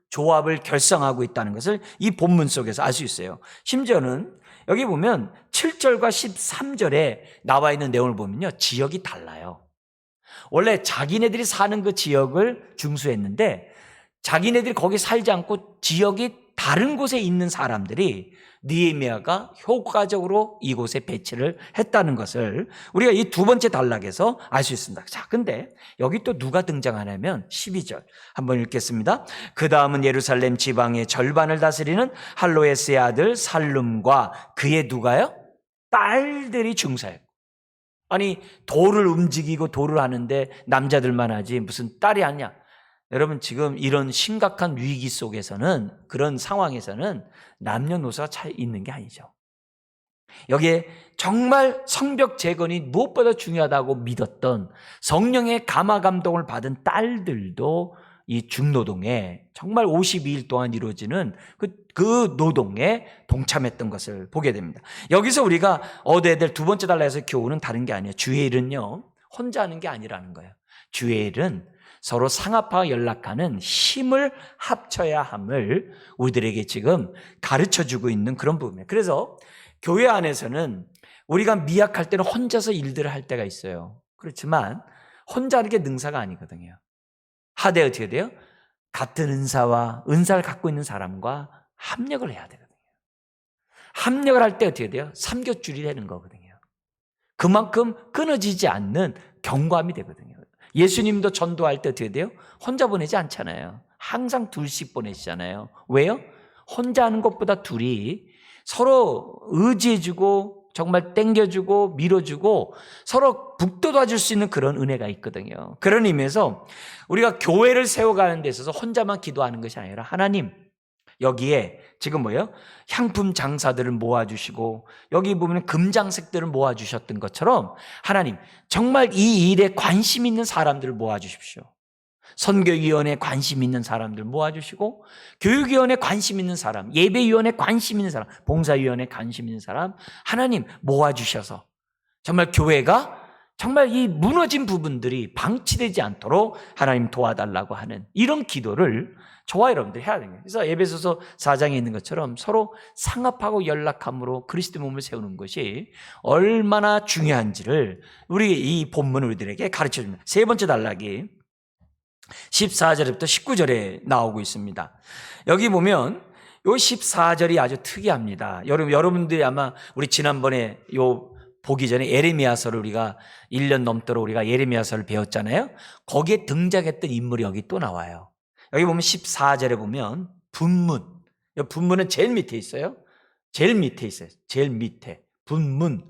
[SPEAKER 1] 조합을 결성하고 있다는 것을 이 본문 속에서 알 수 있어요. 심지어는 여기 보면 7절과 13절에 나와 있는 내용을 보면요, 지역이 달라요. 원래 자기네들이 사는 그 지역을 중수했는데 자기네들이 거기 살지 않고 지역이 다른 곳에 있는 사람들이 느헤미야가 효과적으로 이곳에 배치를 했다는 것을 우리가 이 두 번째 단락에서 알 수 있습니다. 자, 근데 여기 또 누가 등장하냐면 12절 한번 읽겠습니다. 그 다음은 예루살렘 지방의 절반을 다스리는 할로에스의 아들 살룸과 그의 누가요? 딸들이 중사했고. 아니, 돌을 움직이고 돌을 하는데 남자들만 하지 무슨 딸이 하냐? 여러분, 지금 이런 심각한 위기 속에서는, 그런 상황에서는 남녀노소가 차이 있는 게 아니죠. 여기에 정말 성벽 재건이 무엇보다 중요하다고 믿었던, 성령의 감화 감동을 받은 딸들도 이 중노동에 정말 52일 동안 이루어지는 그 노동에 동참했던 것을 보게 됩니다. 여기서 우리가 얻어야 될 두 번째 단락에서 교훈은 다른 게 아니에요. 주의 일은요, 혼자 하는 게 아니라는 거예요. 주의 일은 서로 상합하고 연락하는 힘을 합쳐야 함을 우리들에게 지금 가르쳐주고 있는 그런 부분이에요. 그래서 교회 안에서는 우리가 미약할 때는 혼자서 일들을 할 때가 있어요. 그렇지만 혼자 하는 게 능사가 아니거든요. 하되 어떻게 돼요? 같은 은사를 갖고 있는 사람과 합력을 해야 되거든요. 합력을 할 때 어떻게 돼요? 삼겹줄이 되는 거거든요. 그만큼 끊어지지 않는 경과함이 되거든요. 예수님도 전도할 때 어떻게 돼요? 혼자 보내지 않잖아요. 항상 둘씩 보내시잖아요. 왜요? 혼자 하는 것보다 둘이 서로 의지해주고 정말 땡겨주고 밀어주고 서로 북돋아줄 수 있는 그런 은혜가 있거든요. 그런 의미에서 우리가 교회를 세워가는 데 있어서 혼자만 기도하는 것이 아니라 하나님, 여기에 지금 뭐예요? 향품 장사들을 모아주시고 여기 보면 금장색들을 모아주셨던 것처럼 하나님, 정말 이 일에 관심 있는 사람들을 모아주십시오. 선교위원회에 관심 있는 사람들 모아주시고, 교육위원회에 관심 있는 사람, 예배위원회에 관심 있는 사람, 봉사위원회에 관심 있는 사람 하나님 모아주셔서 정말 교회가 정말 이 무너진 부분들이 방치되지 않도록 하나님 도와달라고 하는 이런 기도를 저와 여러분들이 해야 됩니다. 그래서 에베소서 4장에 있는 것처럼 서로 상합하고 연락함으로 그리스도 몸을 세우는 것이 얼마나 중요한지를 우리 이 본문을 우리들에게 가르쳐줍니다. 세 번째 단락이 14절부터 19절에 나오고 있습니다. 여기 보면 요 14절이 아주 특이합니다. 여러분들이 아마 우리 지난번에 보기 전에 예레미야서를 우리가 1년 넘도록 우리가 예레미야서를 배웠잖아요. 거기에 등장했던 인물이 여기 또 나와요. 여기 보면 14절에 보면 분문. 분문은 제일 밑에 있어요. 제일 밑에 있어요. 제일 밑에. 분문.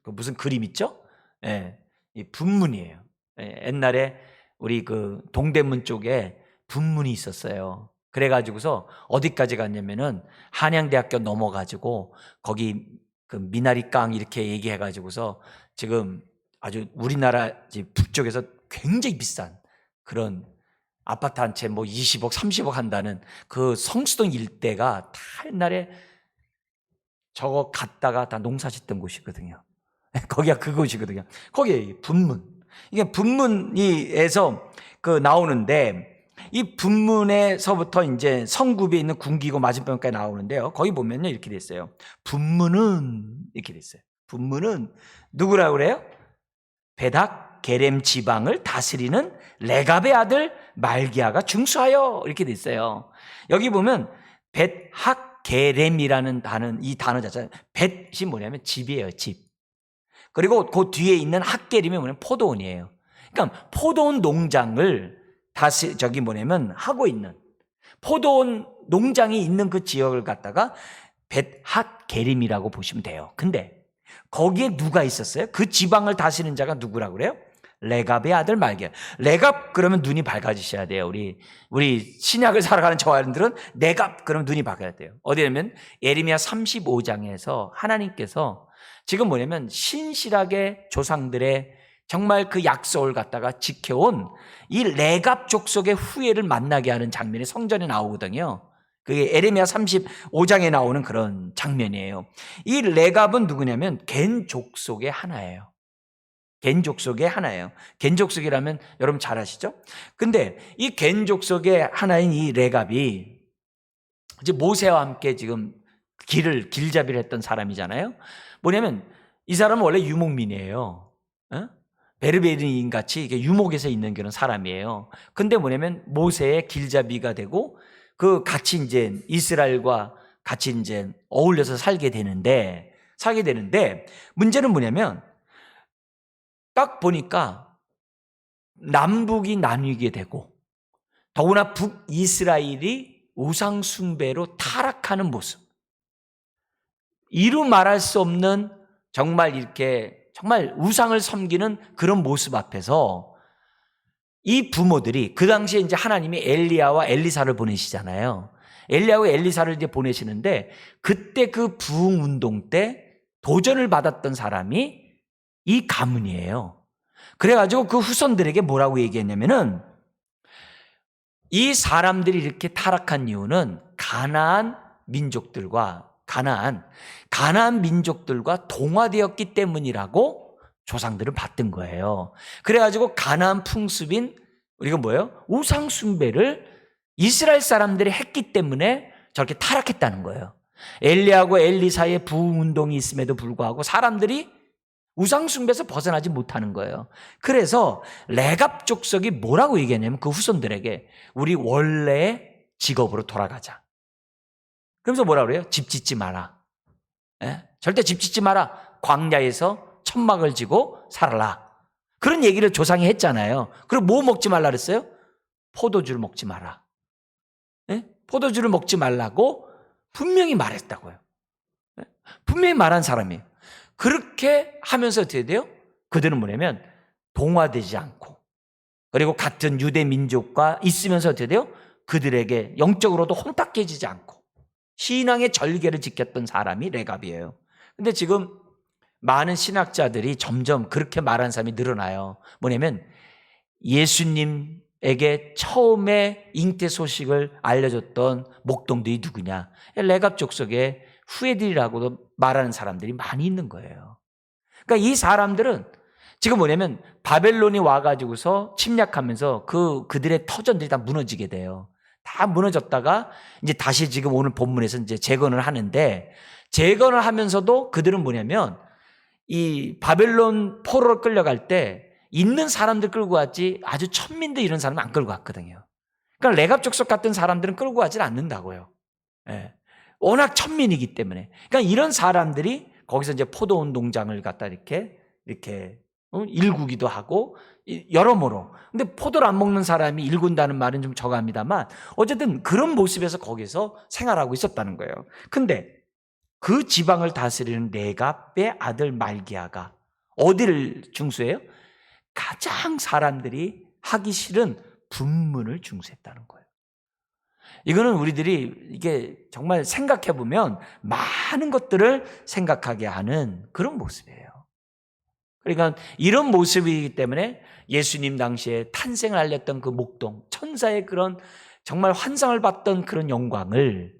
[SPEAKER 1] 무슨 그림 있죠? 예. 이 분문이에요. 예. 옛날에 우리 그 동대문 쪽에 분문이 있었어요. 그래가지고서 어디까지 갔냐면은 한양대학교 넘어가지고 거기 그 미나리깡 이렇게 얘기해가지고서 지금 아주 우리나라 북쪽에서 굉장히 비싼 그런 아파트 한 채 뭐 20억, 30억 한다는 그 성수동 일대가 다 옛날에 저거 갔다가 다 농사 짓던 곳이거든요. 거기가 그곳이거든요. 거기에 분문. 이게 분문에서 나오는데 이 분문에서부터 이제 성굽에 있는 군기고 맞은편까지 나오는데요. 거기 보면요 이렇게 돼 있어요. 분문은 이렇게 돼 있어요. 분문은 누구라고 그래요? 베닥 게렘 지방을 다스리는 레갑의 아들 말기야가 중수하여 이렇게 돼 있어요. 여기 보면 벳학 게렘이라는 이 단어 자체가 벳이 뭐냐면 집이에요, 집. 그리고 그 뒤에 있는 학게림이 뭐냐면 포도원이에요. 그러니까 포도원 농장을 하고 있는 포도원 농장이 있는 그 지역을 갖다가 벳학게림이라고 보시면 돼요. 근데 거기에 누가 있었어요? 그 지방을 다스리는 자가 누구라고 그래요? 레갑의 아들 말기야. 레갑 그러면 눈이 밝아지셔야 돼요. 우리 신약을 살아가는 저와 여러분들은 레갑 그러면 눈이 밝아야 돼요. 어디냐면 예레미야 35장에서 하나님께서 지금 뭐냐면 신실하게 조상들의 정말 그 약속을 갖다가 지켜온 이 레갑 족속의 후예를 만나게 하는 장면이 성전에 나오거든요. 그게 예레미야 35장에 나오는 그런 장면이에요. 이 레갑은 누구냐면 겐 족속의 하나예요. 겐 족속의 하나예요. 겐 족속이라면 여러분 잘 아시죠? 근데 이 겐 족속의 하나인 이 레갑이 이제 모세와 함께 지금 길잡이를 했던 사람이잖아요. 뭐냐면 이 사람은 원래 유목민이에요. 베르베르인 같이 이게 유목에서 있는 그런 사람이에요. 근데 뭐냐면 모세의 길잡이가 되고 그 같이 이제 이스라엘과 같이 이제 어울려서 살게 되는데 문제는 뭐냐면 딱 보니까 남북이 나뉘게 되고 더구나 북이스라엘이 우상숭배로 타락하는 모습, 이루 말할 수 없는 정말 이렇게 정말 우상을 섬기는 그런 모습 앞에서 이 부모들이 그 당시에 이제 하나님이 엘리야와 엘리사를 보내시잖아요. 엘리야와 엘리사를 이제 보내시는데 그때 그 부흥 운동 때 도전을 받았던 사람이 이 가문이에요. 그래가지고 그 후손들에게 뭐라고 얘기했냐면은 이 사람들이 이렇게 타락한 이유는 가나안 민족들과 동화되었기 때문이라고 조상들은 받던 거예요. 그래가지고 가나안 풍습인 우리가 뭐예요? 우상 숭배를 이스라엘 사람들이 했기 때문에 저렇게 타락했다는 거예요. 엘리야하고 엘리사의 부흥 운동이 있음에도 불구하고 사람들이 우상 숭배에서 벗어나지 못하는 거예요. 그래서 레갑 족속이 뭐라고 얘기했냐면 그 후손들에게 우리 원래의 직업으로 돌아가자. 그러면서 뭐라 그래요? 집 짓지 마라. 절대 집 짓지 마라. 광야에서 천막을 지고 살아라. 그런 얘기를 조상이 했잖아요. 그리고 뭐 먹지 말라 그랬어요? 포도주를 먹지 마라. 포도주를 먹지 말라고 분명히 말했다고요. 분명히 말한 사람이에요. 그렇게 하면서 어떻게 돼요? 그들은 뭐냐면 동화되지 않고 그리고 같은 유대 민족과 있으면서 어떻게 돼요? 그들에게 영적으로도 혼탁해지지 않고 신앙의 절개를 지켰던 사람이 레갑이에요. 근데 지금 많은 신학자들이 점점 그렇게 말하는 사람이 늘어나요. 뭐냐면 예수님에게 처음에 잉태 소식을 알려줬던 목동들이 누구냐? 레갑 족속의 후예들이라고도 말하는 사람들이 많이 있는 거예요. 그러니까 이 사람들은 지금 뭐냐면 바벨론이 와가지고서 침략하면서 그들의 터전들이 다 무너지게 돼요. 다 무너졌다가 이제 다시 지금 오늘 본문에서 이제 재건을 하는데 재건을 하면서도 그들은 뭐냐면 이 바벨론 포로로 끌려갈 때 있는 사람들 끌고 왔지 아주 천민들 이런 사람은 안 끌고 갔거든요. 그러니까 레갑 족속 같은 사람들은 끌고 가질 않는다고요. 워낙 천민이기 때문에. 그러니까 이런 사람들이 거기서 이제 포도원 농장을 갖다 이렇게 일구기도 하고 여러모로. 근데 포도를 안 먹는 사람이 일군다는 말은 좀 저감합니다만 어쨌든 그런 모습에서 거기서 생활하고 있었다는 거예요. 근데 그 지방을 다스리는 레갑의 아들 말기야가 어디를 중수해요? 가장 사람들이 하기 싫은 분문을 중수했다는 거예요. 이거는 우리들이 이게 정말 생각해 보면 많은 것들을 생각하게 하는 그런 모습이에요. 그러니까 이런 모습이기 때문에 예수님 당시에 탄생을 알렸던 그 목동, 천사의 그런 정말 환상을 봤던 그런 영광을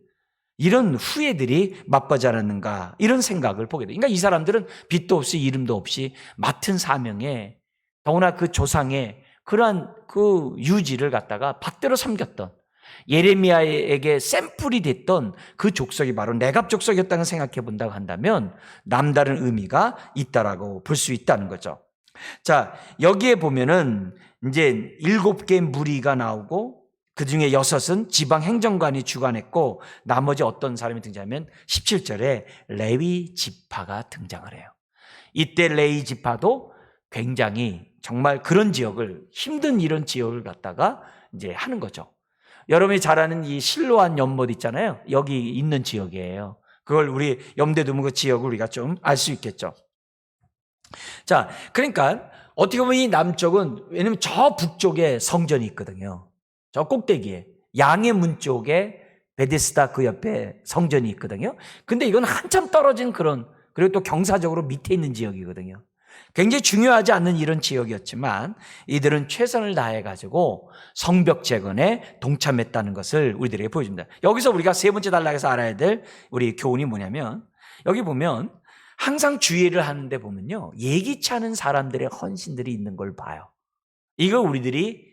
[SPEAKER 1] 이런 후예들이 맛보지 않았는가 이런 생각을 보게 돼요. 그러니까 이 사람들은 빛도 없이 이름도 없이 맡은 사명에 더구나 그 조상의 그러한 그 유지를 갖다가 받들어 섬겼던 예레미야에게 샘플이 됐던 그 족속이 바로 레갑 족속이었다는 생각해 본다고 한다면 남다른 의미가 있다라고 볼 수 있다는 거죠. 자, 여기에 보면은 이제 7개의 무리가 나오고 그 중에 6은 지방 행정관이 주관했고 나머지 어떤 사람이 등장하면 17절에 레위 지파가 등장을 해요. 이때 레위 지파도 굉장히 정말 그런 지역을 힘든 이런 지역을 갖다가 이제 하는 거죠. 여러분이 잘 아는 이 실로암 연못 있잖아요. 여기 있는 지역이에요. 그걸 우리 염두에 두면 그 지역을 우리가 좀 알 수 있겠죠. 자, 그러니까 어떻게 보면 이 남쪽은 왜냐면 저 북쪽에 성전이 있거든요. 저 꼭대기에 양의 문 쪽에 베데스다 그 옆에 성전이 있거든요. 근데 이건 한참 떨어진 그런 그리고 또 경사적으로 밑에 있는 지역이거든요. 굉장히 중요하지 않는 이런 지역이었지만 이들은 최선을 다해가지고 성벽 재건에 동참했다는 것을 우리들에게 보여줍니다. 여기서 우리가 세 번째 단락에서 알아야 될 우리 교훈이 뭐냐면 여기 보면 항상 주의를 하는데 보면요. 예기치 않은 사람들의 헌신들이 있는 걸 봐요. 이거 우리들이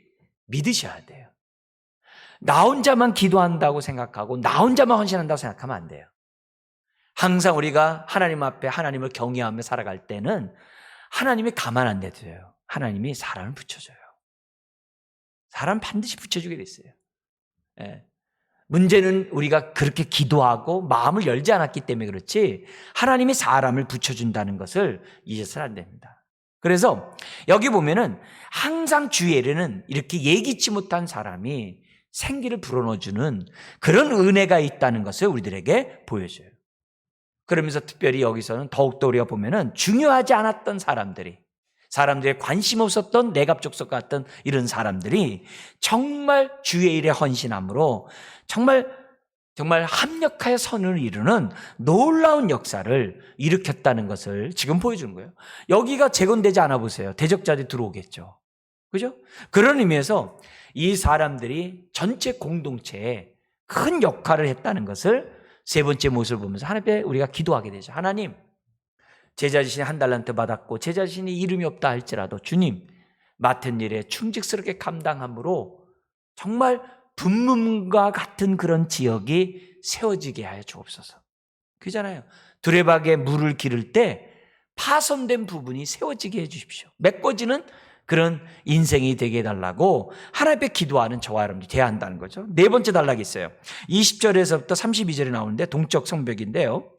[SPEAKER 1] 믿으셔야 돼요. 나 혼자만 기도한다고 생각하고 나 혼자만 헌신한다고 생각하면 안 돼요. 항상 우리가 하나님 앞에 하나님을 경외하며 살아갈 때는 하나님이 가만 안 내두세요. 하나님이 사람을 붙여줘요. 사람 반드시 붙여주게 돼 있어요. 예. 문제는 우리가 그렇게 기도하고 마음을 열지 않았기 때문에 그렇지 하나님이 사람을 붙여준다는 것을 잊어서는 안 됩니다. 그래서 여기 보면은 항상 주일에는 이렇게 예기치 못한 사람이 생기를 불어넣어주는 그런 은혜가 있다는 것을 우리들에게 보여줘요. 그러면서 특별히 여기서는 더욱더 우리가 보면은 중요하지 않았던 사람들의 관심 없었던 내갑족속 같던 이런 사람들이 정말 주의 일에 헌신함으로 정말 합력하여 선을 이루는 놀라운 역사를 일으켰다는 것을 지금 보여주는 거예요. 여기가 재건되지 않아 보세요. 대적자들이 들어오겠죠. 그죠? 그런 의미에서 이 사람들이 전체 공동체에 큰 역할을 했다는 것을 세 번째 모습을 보면서 하나님께 우리가 기도하게 되죠. 하나님, 제 자신이 한 달란트 받았고 제 자신이 이름이 없다 할지라도 주님, 맡은 일에 충직스럽게 감당함으로 정말 분문과 같은 그런 지역이 세워지게 하여 주옵소서. 그잖아요. 두레박에 물을 기를 때 파손된 부분이 세워지게 해 주십시오. 메꿔지는 그런 인생이 되게 해달라고 하나님 앞에 기도하는 저와 여러분들이 돼야 한다는 거죠. 네 번째 단락이 있어요. 20절에서부터 32절에 나오는데 동쪽 성벽인데요.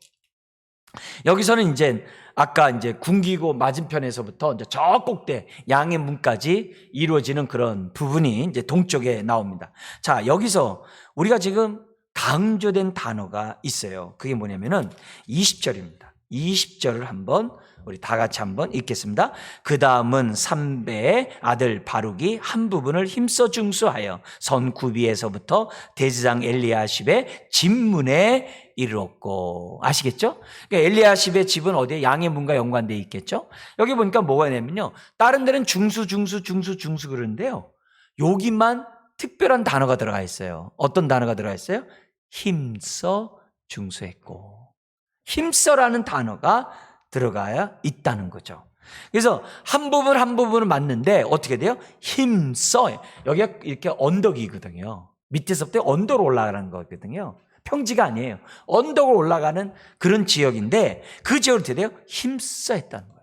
[SPEAKER 1] 여기서는 이제 아까 이제 굶기고 맞은편에서부터 이제 저 꼭대 양의 문까지 이루어지는 그런 부분이 이제 동쪽에 나옵니다. 자, 여기서 우리가 지금 강조된 단어가 있어요. 그게 뭐냐면은 20절입니다. 20절을 한번 우리 다 같이 한번 읽겠습니다. 그 다음은 삼배의 아들 바룩이 한 부분을 힘써 중수하여 선 구비에서부터 대제사장 엘리야십의 집문에 이르렀고. 아시겠죠? 그러니까 엘리야십의 집은 어디에? 양의 문과 연관되어 있겠죠? 여기 보니까 뭐가 있냐면요, 다른 데는 중수 그러는데요, 여기만 특별한 단어가 들어가 있어요. 어떤 단어가 들어가 있어요? 힘써 중수했고. 힘써라는 단어가 들어가야 있다는 거죠. 그래서 한 부분을 맞는데 어떻게 돼요? 힘써. 여기가 이렇게 언덕이거든요. 밑에서부터 언덕으로 올라가는 거거든요. 평지가 아니에요. 언덕으로 올라가는 그런 지역인데 그 지역을 어떻게 돼요? 힘써 했다는 거예요.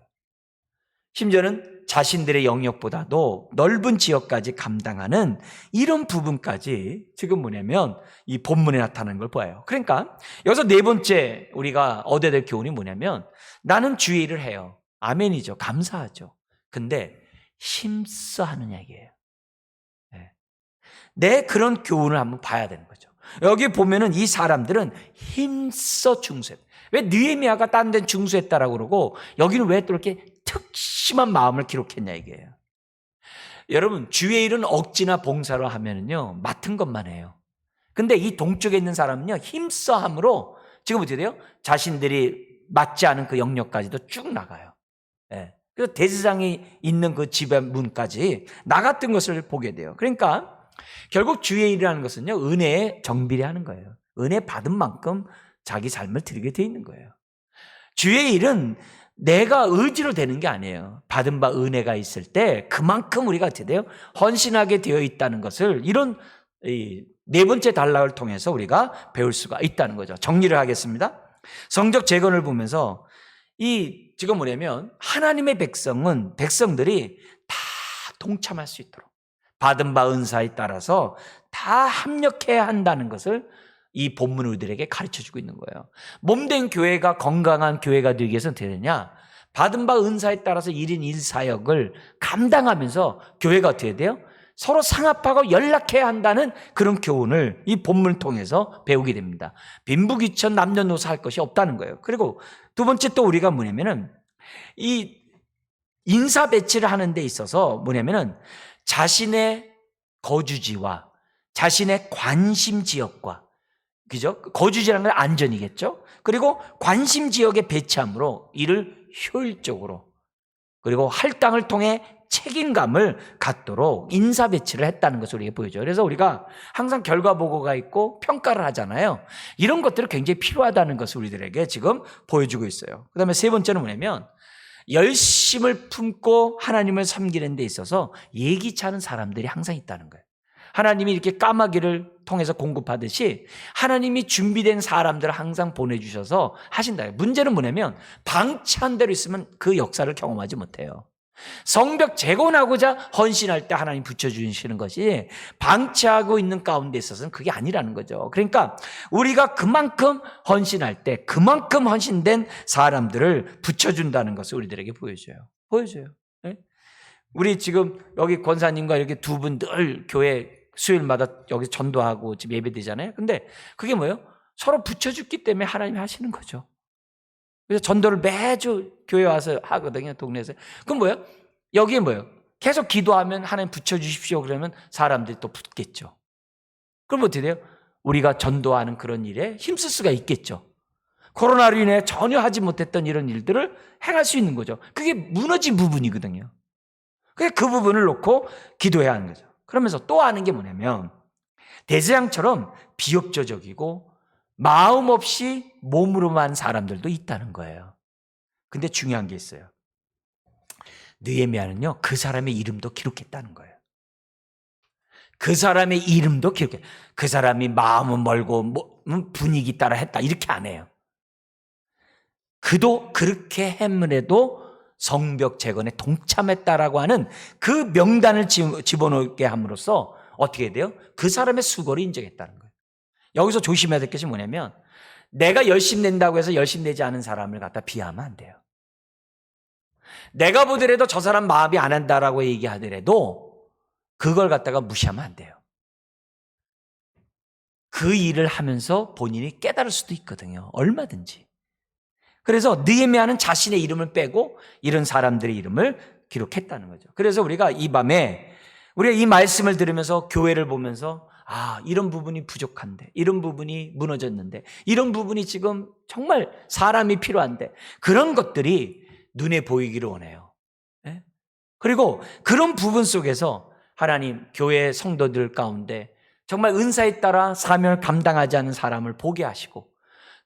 [SPEAKER 1] 심지어는 자신들의 영역보다도 넓은 지역까지 감당하는 이런 부분까지 지금 뭐냐면 이 본문에 나타나는 걸 보여요. 그러니까 여기서 네 번째 우리가 얻어야 될 교훈이 뭐냐면 나는 주의 일을 해요. 아멘이죠. 감사하죠. 근데 힘써 하는 얘기예요. 네. 내 그런 교훈을 한번 봐야 되는 거죠. 여기 보면은 이 사람들은 힘써 중수했다. 왜 느헤미야가 딴 데는 중수했다라고 그러고 여기는 왜 또 이렇게 특심한 마음을 기록했냐 이게요. 여러분, 주의 일은 억지나 봉사로 하면은요 맡은 것만 해요. 근데 이 동쪽에 있는 사람은요 힘써 함으로 지금 어떻게 돼요? 자신들이 맞지 않은 그 영역까지도 쭉 나가요. 예. 그래서 대제사장이 있는 그 집의 문까지 나갔던 것을 보게 돼요. 그러니까 결국 주의 일이라는 것은요 은혜에 정비례하는 거예요. 은혜 받은 만큼 자기 삶을 드리게 돼 있는 거예요. 주의 일은 내가 의지로 되는 게 아니에요. 받은 바 은혜가 있을 때 그만큼 우리가 어떻게 돼요? 헌신하게 되어 있다는 것을 이런 네 번째 단락을 통해서 우리가 배울 수가 있다는 거죠. 정리를 하겠습니다. 성적 재건을 보면서 이 지금 뭐냐면 하나님의 백성들이 다 동참할 수 있도록 받은 바 은사에 따라서 다 합력해야 한다는 것을 이 본문은 우리들에게 가르쳐주고 있는 거예요. 몸된 교회가 건강한 교회가 되기 위해서는 어떻게 되냐? 받은 바 은사에 따라서 1인 1사역을 감당하면서 교회가 어떻게 돼요? 서로 상합하고 연락해야 한다는 그런 교훈을 이 본문을 통해서 배우게 됩니다. 빈부귀천 남녀노소 할 것이 없다는 거예요. 그리고 두 번째 또 우리가 뭐냐면은 이 인사 배치를 하는 데 있어서 뭐냐면은 자신의 거주지와 자신의 관심 지역과, 그죠? 거주지라는 건 안전이겠죠? 그리고 관심 지역에 배치함으로 이를 효율적으로 그리고 할당을 통해 책임감을 갖도록 인사 배치를 했다는 것을 우리에게 보여줘요. 그래서 우리가 항상 결과 보고가 있고 평가를 하잖아요. 이런 것들이 굉장히 필요하다는 것을 우리들에게 지금 보여주고 있어요. 그 다음에 세 번째는 뭐냐면 열심을 품고 하나님을 섬기는 데 있어서 예기치 않은 사람들이 항상 있다는 거예요. 하나님이 이렇게 까마귀를 통해서 공급하듯이 하나님이 준비된 사람들을 항상 보내주셔서 하신다. 문제는 뭐냐면 방치한 대로 있으면 그 역사를 경험하지 못해요. 성벽 재건하고자 헌신할 때 하나님 붙여주시는 것이 방치하고 있는 가운데 있어서는 그게 아니라는 거죠. 그러니까 우리가 그만큼 헌신할 때 그만큼 헌신된 사람들을 붙여준다는 것을 우리들에게 보여줘요. 네? 우리 지금 여기 권사님과 이렇게 두 분 늘 교회 수요일마다 여기 전도하고 지금 예배드리잖아요. 근데 그게 뭐예요? 서로 붙여줬기 때문에 하나님이 하시는 거죠. 그래서 전도를 매주 교회 와서 하거든요, 동네에서. 그럼 뭐예요? 여기에 뭐예요? 계속 기도하면 하나님 붙여주십시오. 그러면 사람들이 또 붙겠죠. 그럼 어떻게 돼요? 우리가 전도하는 그런 일에 힘쓸 수가 있겠죠. 코로나로 인해 전혀 하지 못했던 이런 일들을 행할 수 있는 거죠. 그게 무너진 부분이거든요. 그래서 그 부분을 놓고 기도해야 하는 거죠. 그러면서 또 하는 게 뭐냐면 대제사장처럼 비협조적이고 마음 없이 몸으로만 사람들도 있다는 거예요. 근데 중요한 게 있어요. 느헤미야는요, 그 사람의 이름도 기록했다는 거예요. 그 사람의 이름도 기록해. 그 사람이 마음은 멀고 분위기 따라 했다 이렇게 안 해요. 그도 그렇게 했음에도 성벽 재건에 동참했다라고 하는 그 명단을 집어넣게 함으로써 어떻게 돼요? 그 사람의 수고를 인정했다는 거예요. 여기서 조심해야 될 것이 뭐냐면 내가 열심 낸다고 해서 열심 내지 않은 사람을 갖다 비하면 안 돼요. 내가 보더라도 저 사람 마음이 안 한다라고 얘기하더라도 그걸 갖다가 무시하면 안 돼요. 그 일을 하면서 본인이 깨달을 수도 있거든요. 얼마든지. 그래서 느헤미야는 자신의 이름을 빼고 이런 사람들의 이름을 기록했다는 거죠. 그래서 우리가 이 밤에 우리가 이 말씀을 들으면서 교회를 보면서 이런 부분이 부족한데, 이런 부분이 무너졌는데, 이런 부분이 지금 정말 사람이 필요한데 그런 것들이 눈에 보이기를 원해요. 네? 그리고 그런 부분 속에서 하나님 교회 성도들 가운데 정말 은사에 따라 사명을 감당하지 않은 사람을 보게 하시고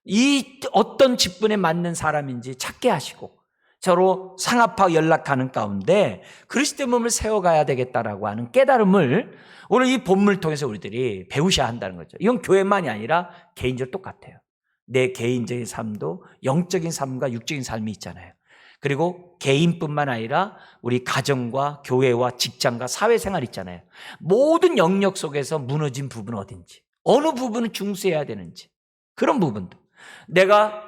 [SPEAKER 1] 이 어떤 직분에 맞는 사람인지 찾게 하시고 서로 상합하고 연락하는 가운데 그리스도의 몸을 세워가야 되겠다라고 하는 깨달음을 오늘 이 본문을 통해서 우리들이 배우셔야 한다는 거죠. 이건 교회만이 아니라 개인적으로 똑같아요. 내 개인적인 삶도 영적인 삶과 육적인 삶이 있잖아요. 그리고 개인뿐만 아니라 우리 가정과 교회와 직장과 사회생활 있잖아요. 모든 영역 속에서 무너진 부분은 어딘지, 어느 부분은 중수해야 되는지 그런 부분도 내가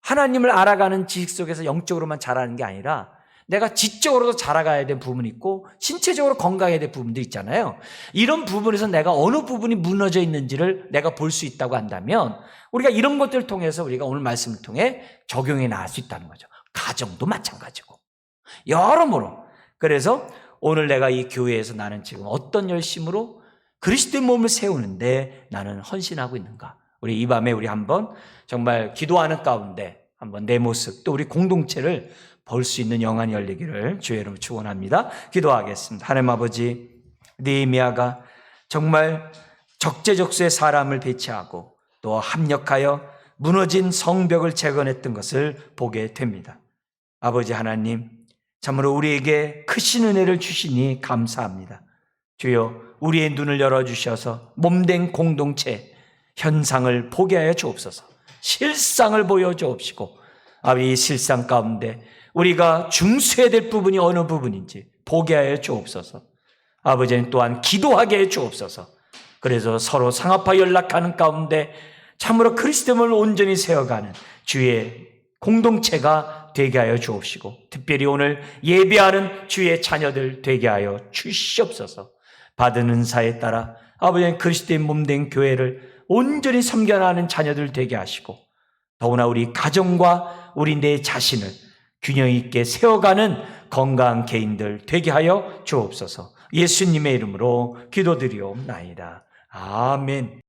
[SPEAKER 1] 하나님을 알아가는 지식 속에서 영적으로만 자라는 게 아니라 내가 지적으로도 자라가야 될 부분이 있고 신체적으로 건강해야 될 부분도 있잖아요. 이런 부분에서 내가 어느 부분이 무너져 있는지를 내가 볼 수 있다고 한다면 우리가 이런 것들을 통해서 우리가 오늘 말씀을 통해 적용해 나갈 수 있다는 거죠. 가정도 마찬가지고 여러모로. 그래서 오늘 내가 이 교회에서 나는 지금 어떤 열심으로 그리스도의 몸을 세우는데 나는 헌신하고 있는가. 우리 이 밤에 우리 한번 정말 기도하는 가운데 한번 내 모습 또 우리 공동체를 볼 수 있는 영안이 열리기를 주의 이름으로 축원합니다. 기도하겠습니다. 하나님 아버지, 느헤미야가 정말 적재적소에 사람을 배치하고 또 합력하여 무너진 성벽을 재건했던 것을 보게 됩니다. 아버지 하나님, 참으로 우리에게 크신 은혜를 주시니 감사합니다. 주여, 우리의 눈을 열어주셔서 몸된 공동체 현상을 보게 하여 주옵소서. 실상을 보여주옵시고 아버지 이 실상 가운데 우리가 중수해야 될 부분이 어느 부분인지 보게 하여 주옵소서. 아버지는 또한 기도하게 해 주옵소서. 그래서 서로 상합하여 연락하는 가운데 참으로 그리스도를 온전히 세워가는 주의 공동체가 되게 하여 주옵시고 특별히 오늘 예배하는 주의 자녀들 되게 하여 주시옵소서. 받은 은사에 따라 아버지는 그리스도의 몸된 교회를 온전히 섬겨나가는 자녀들 되게 하시고 더구나 우리 가정과 우리 내 자신을 균형 있게 세워가는 건강한 개인들 되게 하여 주옵소서. 예수님의 이름으로 기도드리옵나이다. 아멘.